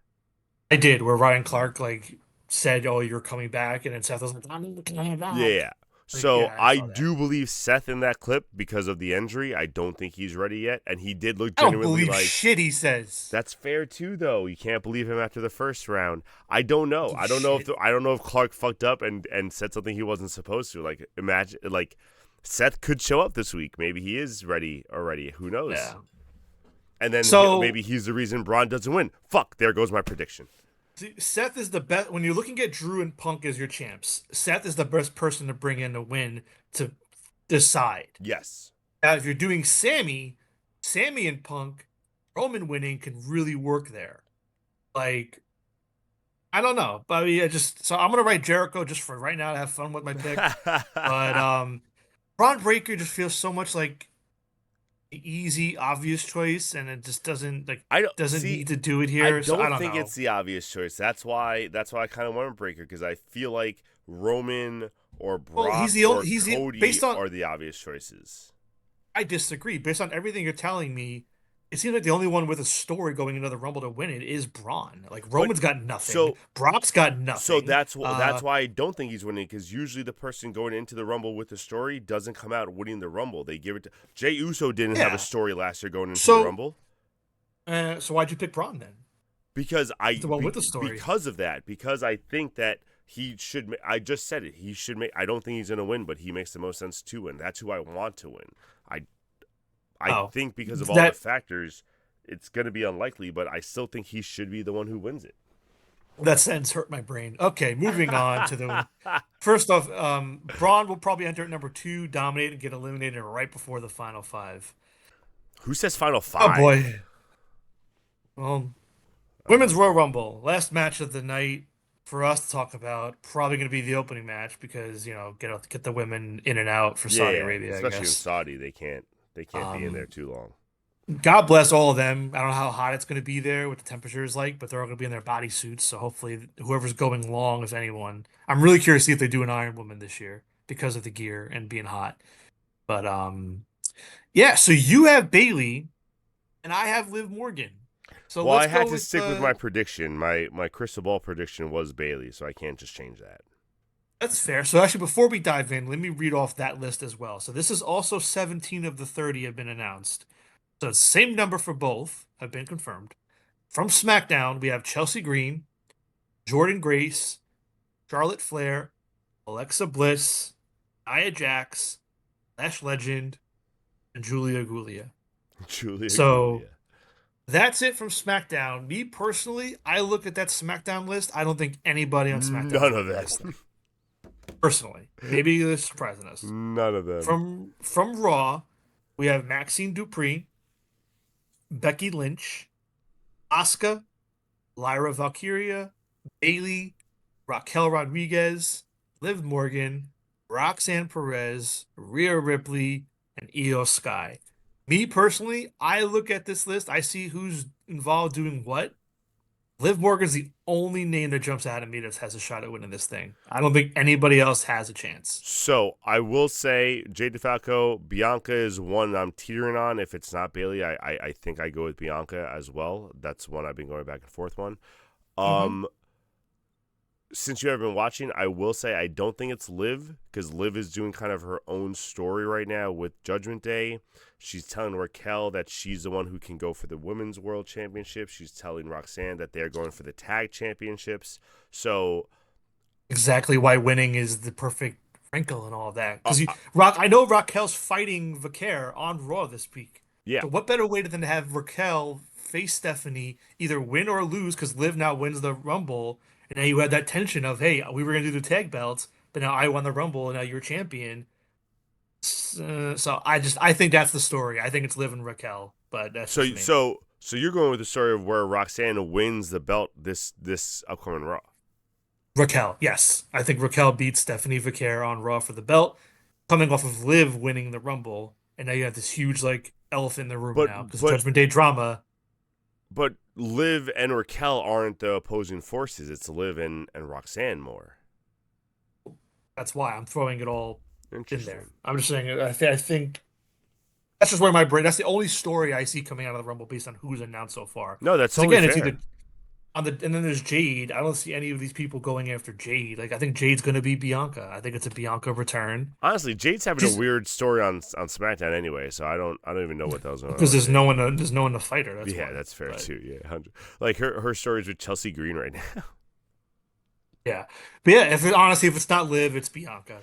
I did, where Ryan Clark like said, "Oh, you're coming back," and then Seth was like, "I'm coming Yeah, back." yeah. Like, So yeah, I I saw that. do believe Seth in that clip because of the injury. I don't think he's ready yet, and he did look I don't genuinely believe like. shit he says. That's fair too, though. You can't believe him after the first round. I don't know. Believe shit. I don't know if Clark fucked up and said something he wasn't supposed to. Like imagine like Seth could show up this week. Maybe he is ready already. Who knows? Yeah. And then So maybe he's the reason Braun doesn't win. Fuck. There goes my prediction. Seth is the best when you're looking at Drew and Punk as your champs. Seth is the best person to bring in to win to decide. Yes. Now, if you're doing Sammy and Punk, Roman winning can really work there. Like, I don't know, but I mean, so I'm gonna write Jericho just for right now to have fun with my pick. But Braun Breaker just feels so much like the easy, obvious choice, and it just I don't doesn't see. need to do it I here. So I don't don't think know. it's the obvious choice. That's why I kind of want Breaker because I feel like Roman or Well, Brock or he's the Cody based on are the obvious choices. I disagree. Based on everything you're telling me, it seems like the only one with a story going into the Rumble to win it is Braun. Like But Roman's got nothing. so Brock's got so nothing. that's why I don't think he's winning because usually the person going into the Rumble with the story doesn't come out winning the Rumble. They give it to Jay Uso didn't have a Yeah. story last year going into the So Rumble so why'd you pick Braun then? because He's the one with the story. because of that because I think that he should. I just said it. He should make. I don't think he's going to win, but he makes the most sense to win. That's who I want to win. I I Oh, think because of all the that factors, it's going to be unlikely, but I still think he should be the one who wins it. that sentence hurt my brain. Okay, moving on to the first off. Braun will probably enter at number 2, dominate, and get eliminated right before the final 5. Who says final Oh five? boy. Well, Women's Royal Rumble, last match of the night for us to talk about. Probably going to be the opening match because get the women in and out for Yeah, Saudi yeah. Arabia, I Especially in guess. Saudi, they can't be in there Um, too long. God bless all of them. I don't know how hot it's going to be there, what the temperature is like, but they're all going to be in their bodysuits. So hopefully, whoever's going long, if anyone, I'm really curious to see if they do an Iron Woman this year because of the gear and being hot. But yeah. So you have Bailey, and I have Liv Morgan. So Well, I let's had go to with stick with my prediction. My crystal ball prediction was Bailey, so I can't just change that. That's fair. So actually, before we dive in, let me read off that list as well. So this is also 17 of the 30 have been announced. So it's the same number for both have been confirmed. From SmackDown, we have Chelsea Green, Jordan Grace, Charlotte Flair, Alexa Bliss, Nia Jax, Lash Legend, and Julia Gulia. Julia So Gulia. that's it from SmackDown. Me personally, I look at that SmackDown list. I don't think anybody on SmackDown is None of winning this them. thing. Personally, maybe they're surprising us. None of them. From Raw, we have Maxine Dupree, Becky Lynch, Asuka, Lyra Valkyria, Bailey, Raquel Rodriguez, Liv Morgan, Roxanne Perez, Rhea Ripley, and Io Sky. Me personally, I look at this list, I see who's involved doing what. Liv Morgan's the only name that jumps out at me that has a shot at winning this thing. I don't think anybody else has a chance. So I will say Jay DeFalco, Bianca is one I'm teetering on. If it's not Bailey, I think I go with Bianca as well. That's one I've been going back and forth on. Mm-hmm. Since you have been watching, I will say I don't think it's Liv because Liv is doing kind of her own story right now with Judgment Day. She's telling Raquel that she's the one who can go for the Women's World Championship. She's telling Roxanne that they're going for the Tag Championships. So, Exactly why winning is the perfect wrinkle and all that. uh, Because uh, I know Raquel's fighting Vaquer on Raw this week. yeah. So what better way than to have Raquel face Stephanie, either win or lose, because Liv now wins the Rumble, and now you had that tension of, hey, we were gonna do the tag belts, but now I won the Rumble, and now you're champion. So I think that's the story. I think it's Liv and Raquel, but that's So, just me. so, so you're going with the story of where Roxanne wins the belt this upcoming Raw. Raquel, yes. I think Raquel beats Stephanie Vaquer on Raw for the belt, coming off of Liv winning the Rumble, and now you have this huge like elephant in the room But now because but Judgment Day drama. but Liv and Raquel aren't the opposing forces. It's Liv and Roxanne more. That's why I'm throwing it all in there. Interesting. I'm just saying. I think that's just where my brain. That's the only story I see coming out of the Rumble based on who's announced so far. No, that's Because totally again, it's fair. either and then there's Jade. I don't see any of these people going after Jade. Like I think Jade's gonna be Bianca. I think it's a Bianca return. Honestly, Jade's having a She's weird story on SmackDown anyway, so I don't even know what the hell's going on because with there's Jade. no one to fight her. That's Yeah, why. that's fair But too. Yeah, 100. Like her stories with Chelsea Green right now. yeah, but yeah. Honestly, if it's not Liv, it's Bianca.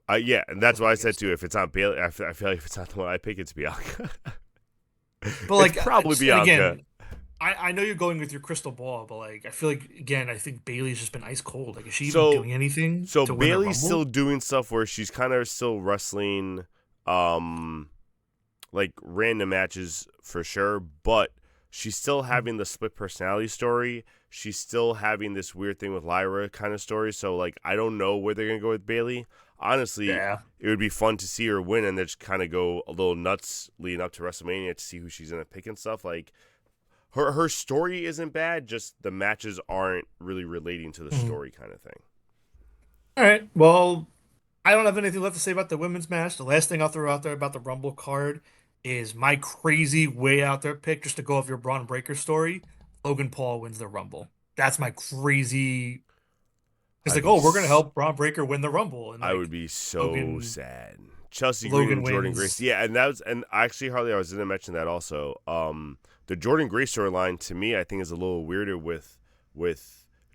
Yeah, and that's That's why I my said guess. too. If it's not Bailey, I feel like if it's not the one I pick, it's Bianca. But It's like, probably and Bianca. again, I know you're going with your crystal ball, but like, I feel like again, I think Bailey's just been ice cold. Like, is she even So doing anything so to win a Bailey's Rumble? still doing stuff where she's kind of still wrestling, um, like random matches for sure, but she's still having the split personality story. She's still having this weird thing with Lyra kind of story. So like I don't know where they're gonna go with Bailey. Honestly, Yeah. it would be fun to see her win and then just kind of go a little nuts leading up to WrestleMania to see who she's gonna pick and stuff. Like her story isn't bad, just the matches aren't really relating to the Mhm. story kind of thing. All right. Well, I don't have anything left to say about the women's match. The last thing I'll throw out there about the Rumble card is my crazy way out there pick, just to go off your Braun Breaker story. Logan Paul wins the Rumble. That's my crazy. It's I'd like, be oh, we're gonna help Braun Breaker win the Rumble, and I would like be so Logan sad. Chelsea Green Logan and Jordan Grace. wins. Yeah, and that was and actually Harley, I was gonna mention that also. The Jordan Grace storyline to me I think is a little weirder with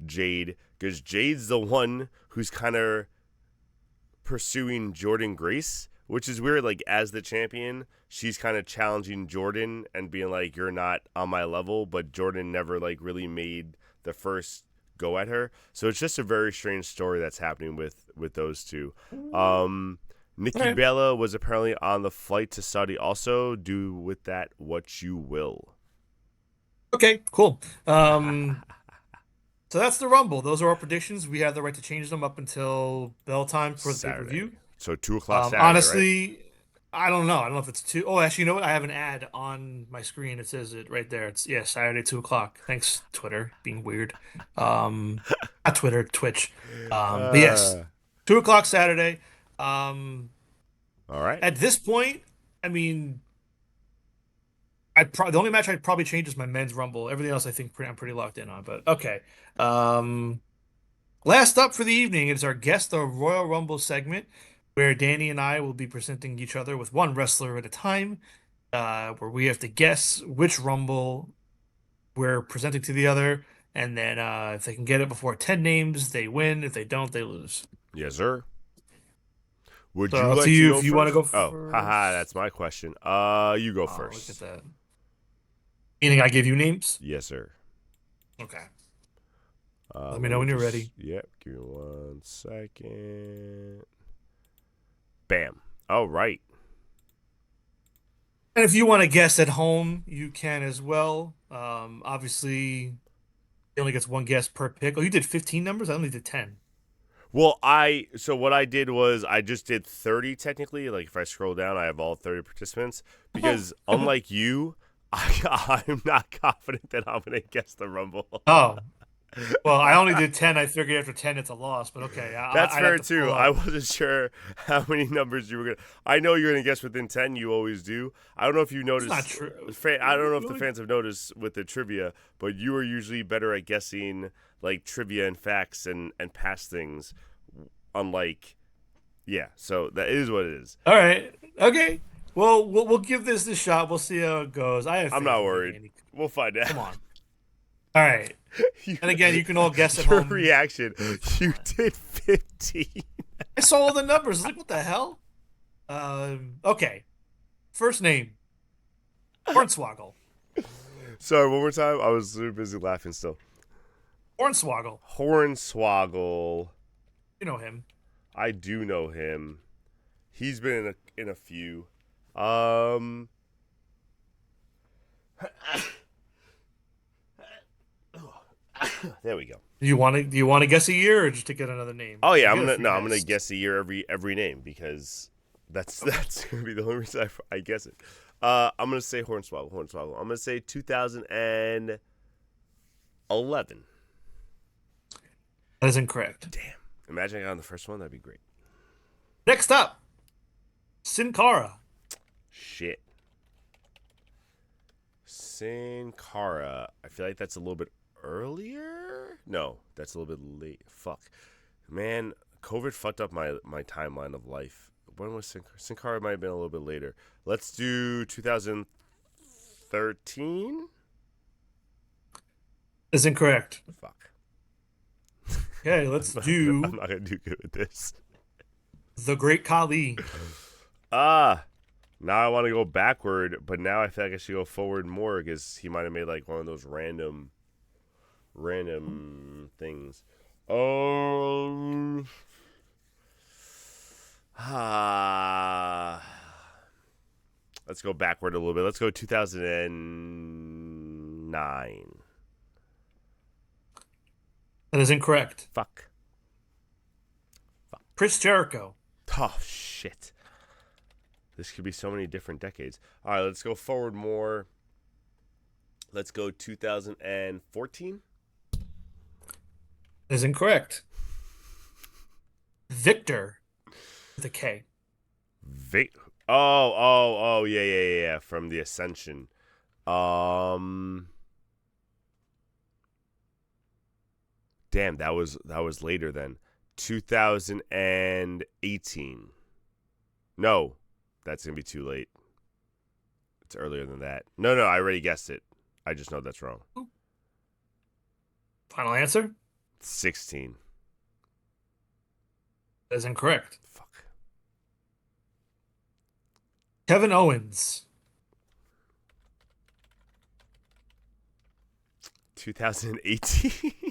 Jade because Jade's the one who's kind of pursuing Jordan Grace, which is weird. Like as the champion, she's kind of challenging Jordan and being like, "You're not on my level," but Jordan never like really made the first go at her. So it's just a very strange story that's happening with those two. Um, All Nikki right. Bella was apparently on the flight to Saudi. Also, do with that what you will. Okay, cool. So that's the Rumble. Those are our predictions. We have the right to change them up until bell time for the Saturday. pay-per-view. So 2 o'clock Saturday, right? Honestly, I don't know. I don't know if it's two. Oh, actually, you know what? I have an ad on my screen. It says it right there. It's yeah, Saturday 2 o'clock. Thanks, Twitter, being weird. Um, Not Twitter, Twitch. But yes, Uh, 2 o'clock Saturday. Um, all right. at this point, I mean, the only match I'd probably change is my men's Rumble. Everything else, I think I'm pretty locked in on. But okay. Um, Last up for the evening is our Guess the Royal Rumble segment, where Danny and I will be presenting each other with one wrestler at a time, where we have to guess which Rumble we're presenting to the other, and then if they can get it before 10 names, they win. If they don't, they lose. Yes, sir. Would So you up to like to you go if you want to first? go Oh, haha, that's first. my question. You go Oh, look at first. that. Meaning I give you names? Yes, sir. Okay. Let me Let know me when you're just, ready. yep, give me 1 second. Bam. All right. And if you want to guess at home, you can as well. Obviously, he only gets one guess per pick. Oh, you did 15 numbers? I only did 10. Well, so what I did was I just did 30 technically. Like if I scroll down, I have all 30 participants because unlike you, I'm not confident that I'm going to guess the Rumble. Oh, well, I only did 10. I figured after 10 it's a loss, but okay. That's I'd have fair to pull too. I up. wasn't sure how many numbers you were gonna. I know you're gonna guess within 10. You always do. I don't know if you It's not noticed. true. I don't know if the Really? fans have noticed with the trivia, but you are usually better at guessing like trivia and facts and past things. Unlike, yeah. So that is what it is. All right. Okay. Well, we'll give this shot. We'll see how it goes. I have I'm faith not in you, worried. Danny. We'll find out. Come on. All right. You- And again, you can all guess at your home. reaction. You did 15. I saw all the numbers. I was like, what the hell? Okay. First name, Hornswoggle. Sorry, one more time. I was super busy laughing still. Hornswoggle. Hornswoggle. You know him. I do know him. He's been in a few. Um, there we go. Do you want to guess a year or just to get another name? Oh Because yeah, you get a free I'm gonna pass. guess a year every name because that's Okay. that's gonna be the only reason I guess it. I'm gonna say Hornswoggle. I'm gonna say 2011. That is incorrect. Damn. Imagine I got on the first one. That'd be great. Next up, Sin Cara. Shit. Sin Cara. I feel like that's a little bit earlier? No, that's a little bit late. Fuck. Man, COVID fucked up my timeline of life. When was Sin Cara? Might have been a little bit later. Let's do 2013. Is incorrect. Fuck. Okay, let's I'm do not gonna do good with this. the Great Khali. Ah, now I want to go backward, but now I feel like I should go forward more because he might have made like one of those random things. Ah. Let's go backward a little bit. Let's go 2009. That is incorrect. Fuck. Chris Jericho. Oh, shit. This could be so many different decades. All right, let's go forward more. Let's go 2014. That is incorrect. Victor with a K. Oh, yeah. From the Ascension. Damn, that was later then. 2018. No, that's gonna be too late. It's earlier than that. No, I already guessed it. I just know that's wrong. Final answer? 16. That is incorrect. Fuck. Kevin Owens. 2018.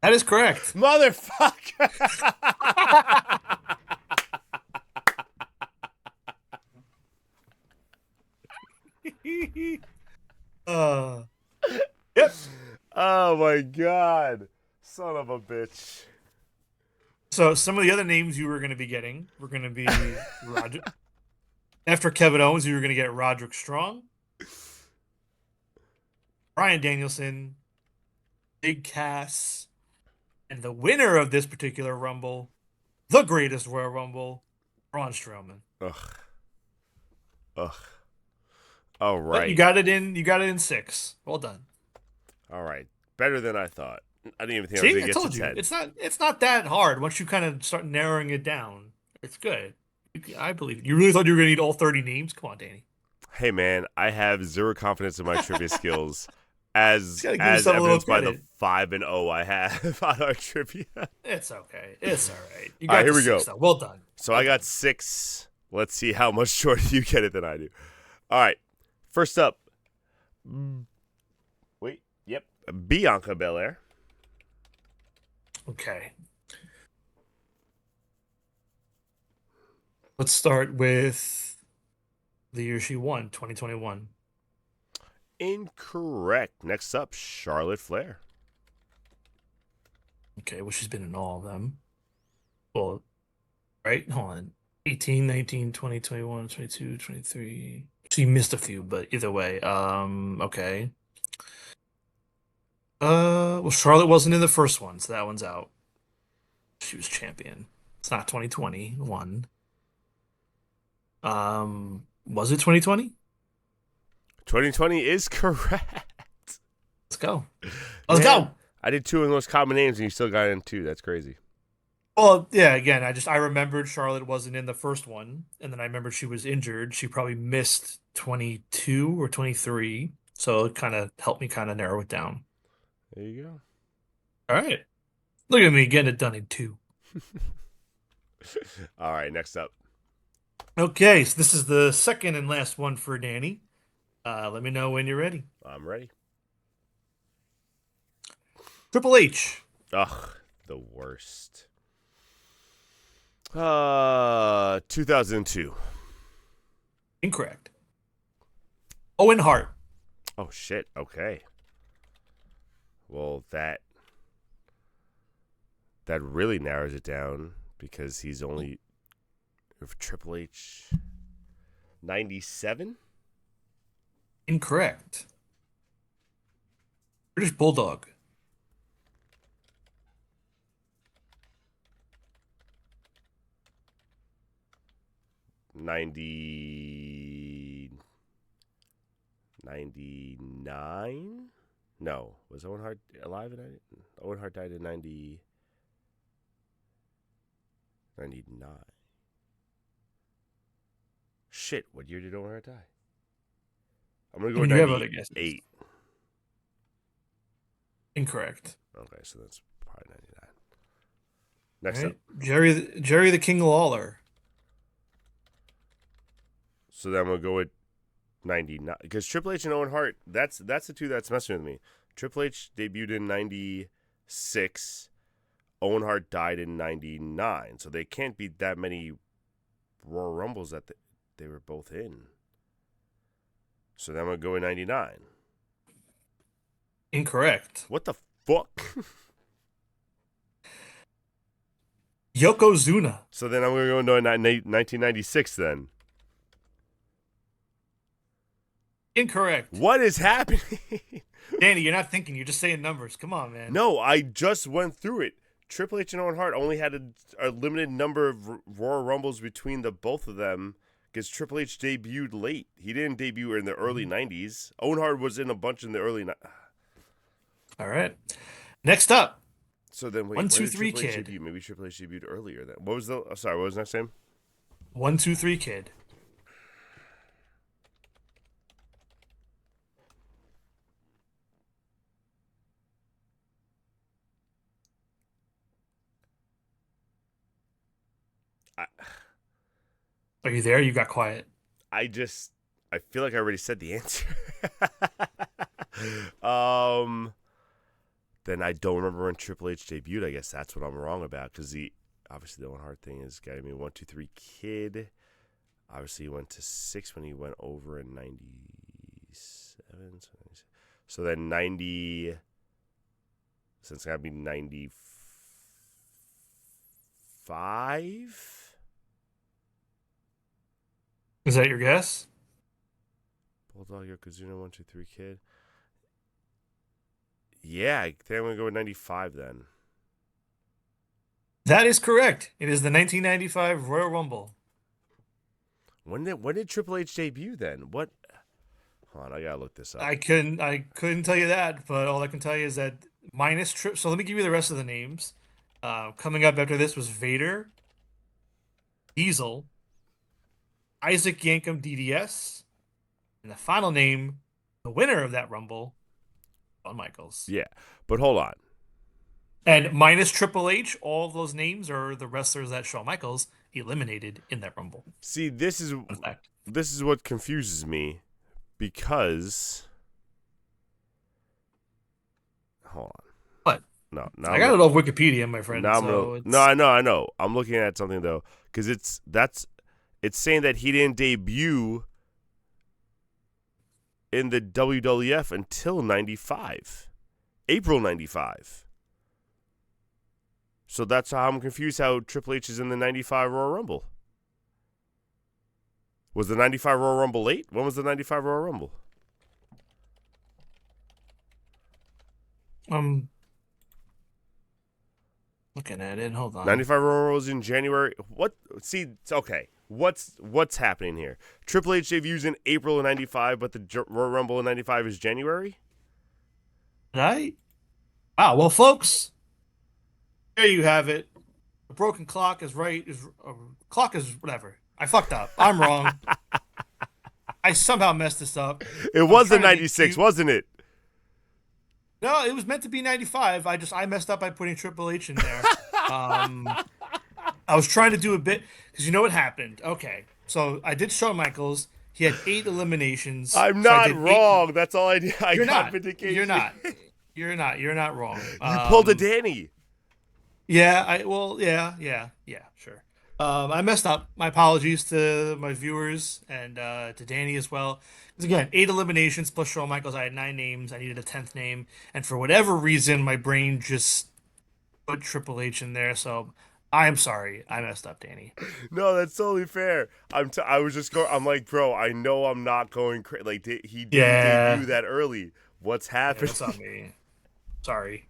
That is correct. Motherfucker. Yep. Oh my god. Son of a bitch. So some of the other names you were going to be getting were going to be Roger. After Kevin Owens, you were going to get Roderick Strong, Bryan Danielson, Big Cass, and the winner of this particular Rumble, the greatest Royal Rumble, Braun Strowman. Ugh. All right. But you got it in. You got it in 6. Well done. All right. Better than I thought. I didn't even think I was See, going I to get told to you 10. it's not that hard once you kind of start narrowing it down. It's good. I believe it. You really thought you were going to need all 30 names? Come on, Danny. Hey man, I have zero confidence in my trivia skills, as Gotta give yourself a little evidenced by the credit. 5-0 I have on our trivia. It's okay. It's all right. You All right, got here the we go. 6, though. Well done. So I got 6. Let's see how much shorter you get it than I do. All right. First up. Bianca Belair. Okay. Let's start with the year she won, 2021. Incorrect. Next up, Charlotte Flair. Okay, well, she's been in all of them. Well, right? Hold on. 18, 19, 20, 21, 22, 23. She missed a few, but either way. Okay. Well, Charlotte wasn't in the first one, so that one's out. She was champion. It's not 2021. Was it 2020? 2020 is correct. Let's go. Let's go. I did 2 of the most common names, and you still got in 2. That's crazy. Well, yeah, again, I remembered Charlotte wasn't in the first one, and then I remembered she was injured. She probably missed 22 or 23, so it kind of helped me kind of narrow it down. There you go. All right. Look at me getting it done in 2. All right, next up. Okay, so this is the second and last one for Danny. Let me know when you're ready. I'm ready. Triple H. Ugh, the worst. 2002. Incorrect. Owen Hart. Oh shit. Okay. Well, that really narrows it down because he's only with Triple H. 97. Incorrect. British Bulldog. 90. 99? No. Was Owen Hart alive in 90? Owen Hart died in 99. Shit, what year did Owen Hart die? I'm going to go And with you have other guesses. 98. Incorrect. Okay, so that's probably 99. Next Right. up. Jerry the King Lawler. So then I'm going to go with 99. Because Triple H and Owen Hart, that's the two that's messing with me. Triple H debuted in 96. Owen Hart died in 99. So they can't be that many Royal Rumbles that they were both in. So then I'm going to go with 99. Incorrect. What the fuck? Yokozuna. So then I'm going to go into 1996 then. Incorrect. What is happening? Danny, you're not thinking. You're just saying numbers. Come on, man. No, I just went through it. Triple H and Owen Hart only had a limited number of Royal Rumbles between the both of them because Triple H debuted late. He didn't debut in the early 90s. Owen Hart was in a bunch in the early 90s. All right. Next up. So then, wait, 1, when 2, did 3 Triple H kid. debut? Maybe Triple H debuted earlier then. What was the? Oh, sorry, what was the next name? 1, 2, 3 kid. Are you there? You got quiet. I feel like I already said the answer. Then I don't remember when Triple H debuted. I guess that's what I'm wrong about because obviously the Owen Hart thing is got to be 1, 2, 3 kid. Obviously he went to 6 when he went over in 97. So then 90. So it's got to be 95. Is that your guess? Bulldog, Yokozuna, 1, 2, 3 kid. Yeah, I think I'm going to go with 95 then. That is correct. It is the 1995 Royal Rumble. When did Triple H debut then? What? Hold on, I got to look this up. I couldn't tell you that, but all I can tell you is that minus trip. So let me give you the rest of the names. Coming up after this was Vader, Diesel, Isaac Yankem DDS, and the final name, the winner of that Rumble, Shawn Michaels. Yeah, but hold on. And minus Triple H, all of those names are the wrestlers that Shawn Michaels eliminated in that Rumble. See, this is what confuses me because hold on. What? No, I got it off Wikipedia, my friend. Now I know. I'm looking at something though because it's saying that he didn't debut in the WWF until 95. April 95. So that's how I'm confused how Triple H is in the 95 Royal Rumble. Was the 95 Royal Rumble late? When was the 95 Royal Rumble? Looking at it. Hold on. 95 Royal Rumble was in January. What? See, okay. What's happening here? Triple H debuts in April of 95, but the Royal Rumble in 95 is January? Right? Wow. Well, folks, there you have it. A broken clock is right. Clock is whatever. I fucked up. I'm wrong. I somehow messed this up. It was the 96, wasn't it? No, it was meant to be 95. I messed up by putting Triple H in there. I was trying to do a bit because you know what happened. Okay, so I did Shawn Michaels. He had 8 eliminations. I'm not wrong. That's all I did. You're not. You're not. You're not wrong. You pulled a Danny. Yeah. Sure. I messed up. My apologies to my viewers and to Danny as well. Because again, 8 eliminations plus Shawn Michaels. I had 9 names. I needed a 10th name, and for whatever reason, my brain just put Triple H in there. So I'm sorry. I messed up, Danny. No, that's totally fair. I was just going. I'm like, bro. I know I'm not going crazy. Like he didn't debut that early. What's happening? That's on me. Sorry.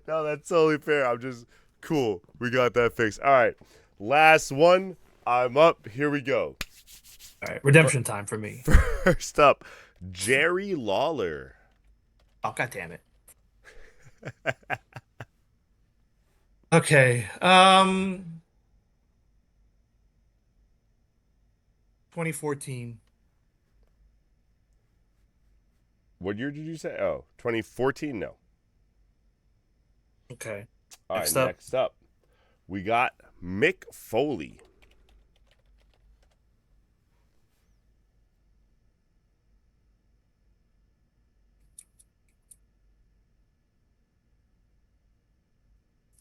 No, that's totally fair. I'm just cool. We got that fixed. All right. Last one. I'm up. Here we go. All right. Redemption time for me. First up, Jerry Lawler. Oh, God damn it. Okay. 2014. What year did you say? Oh, 2014? No. Okay. All right, Next up. next up, we got Mick Foley.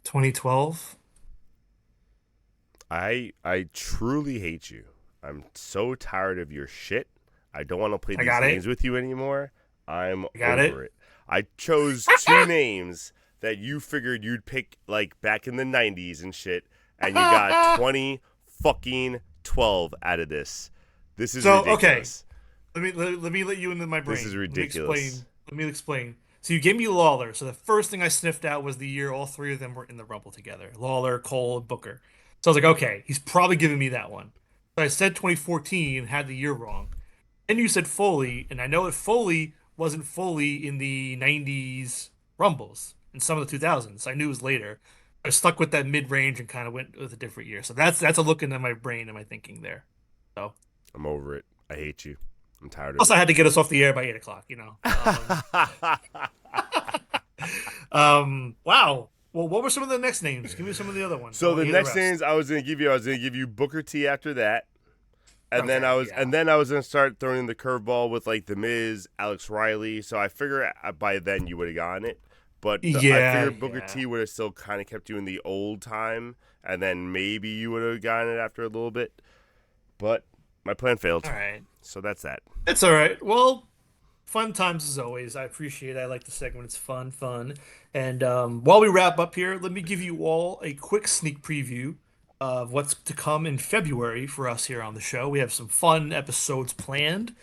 2012. I truly hate you. I'm so tired of your shit. I don't want to play I these got games it. with you anymore. I'm I got over it. it. I chose two names that you figured you'd pick like back in the 90s and shit, and you got 20 fucking 12 out of this. This is So, okay. ridiculous. Let me let you into my This is brain. Let me ridiculous. explain. Let me explain. So you gave me Lawler. So the first thing I sniffed out was the year all three of them were in the Rumble together. Lawler, Cole, and Booker. So I was like, okay, he's probably giving me that one. So I said 2014 and had the year wrong. Then you said Foley, and I know that Foley wasn't Foley in the 90s Rumbles and some of the 2000s. I knew it was later. I stuck with that mid-range and kind of went with a different year. So that's a look into my brain and my thinking there. So I'm over it. I hate you. I'm tired of plus, it. I had to get us off the air by 8 o'clock. Wow. Well, what were some of the next names? Give me some of the other ones. I So want the to hear the next rest. names I was gonna give you Booker T after that. Okay, yeah. And then I was gonna start throwing in the curveball with like the Miz, Alex Riley. So I figure by then you would have gotten it, but I Yeah, figured Booker yeah. T would have still kind of kept you in the old time, and then maybe you would have gotten it after a little bit. But my plan failed, All right. so that's that. It's all right. Well, fun times as always. I appreciate it. I like the segment. It's fun, fun. And while we wrap up here, let me give you all a quick sneak preview of what's to come in February for us here on the show. We have some fun episodes planned.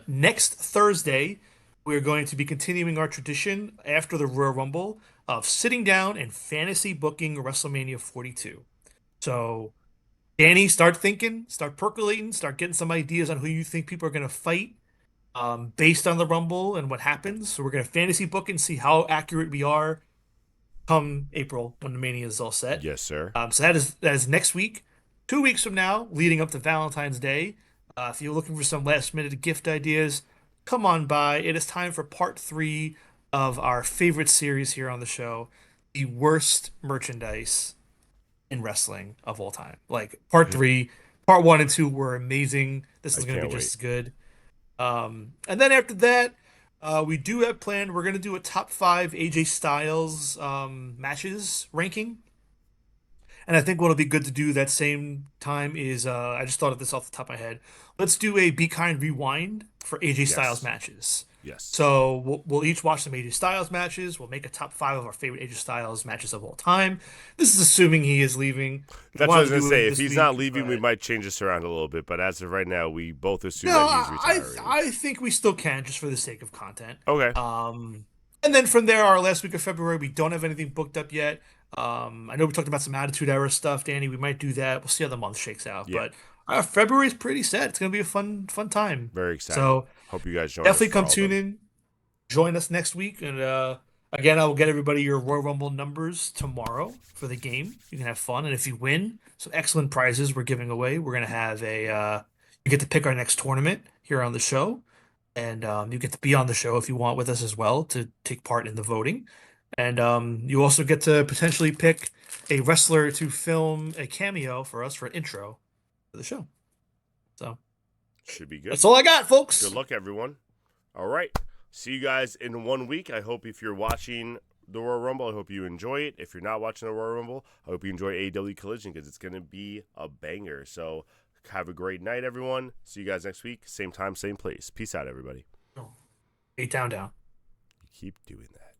Next Thursday, we're going to be continuing our tradition after the Royal Rumble of sitting down and fantasy booking WrestleMania 42. So, Danny, start thinking, start percolating, start getting some ideas on who you think people are going to fight based on the Rumble and what happens. So, we're going to fantasy book and see how accurate we are come April when the Mania is all set. Yes, sir. So that is next week, 2 weeks from now, leading up to Valentine's Day. If you're looking for some last minute gift ideas, come on by. It is time for part three of our favorite series here on the show, the worst merchandise in wrestling of all time. Like part three, part one and two were amazing. This I is going to can't be just wait. as good. And then after that, we do have planned. We're going to do a top five AJ Styles matches ranking. And I think what'll be good to do that same time is I just thought of this off the top of my head. Let's do a Be Kind Rewind for AJ Styles Yes. matches. Yes. So we'll each watch some AJ Styles matches. We'll make a top five of our favorite AJ Styles matches of all time. This is assuming he is leaving. I That's what I wanted was to gonna do it say. If this he's not week, leaving, we but might change this around a little bit. But as of right now, we both assume no, that he's I retiring. I think we still can just for the sake of content. Okay. Um, and then from there, our last week of February, we don't have anything booked up yet. I know we talked about some Attitude Era stuff, Danny. We might do that. We'll see how the month shakes out. Yeah. But February is pretty set. It's gonna be a fun time. Very excited. So Hope you guys join us definitely for come all of tune them. in, join us next week, and again, I will get everybody your Royal Rumble numbers tomorrow for the game. You can have fun, and if you win, some excellent prizes we're giving away. We're gonna have a you get to pick our next tournament here on the show, and you get to be on the show if you want with us as well to take part in the voting. And you also get to potentially pick a wrestler to film a cameo for us for an intro for the show. So Should be good. that's all I got, Good folks. luck, everyone. All right. See you guys in 1 week. I hope if you're watching the Royal Rumble, I hope you enjoy it. If you're not watching the Royal Rumble, I hope you enjoy AEW Collision because it's going to be a banger. So have a great night, everyone. See you guys next week. Same time, same place. Peace out, everybody. Hey, down. You keep doing that.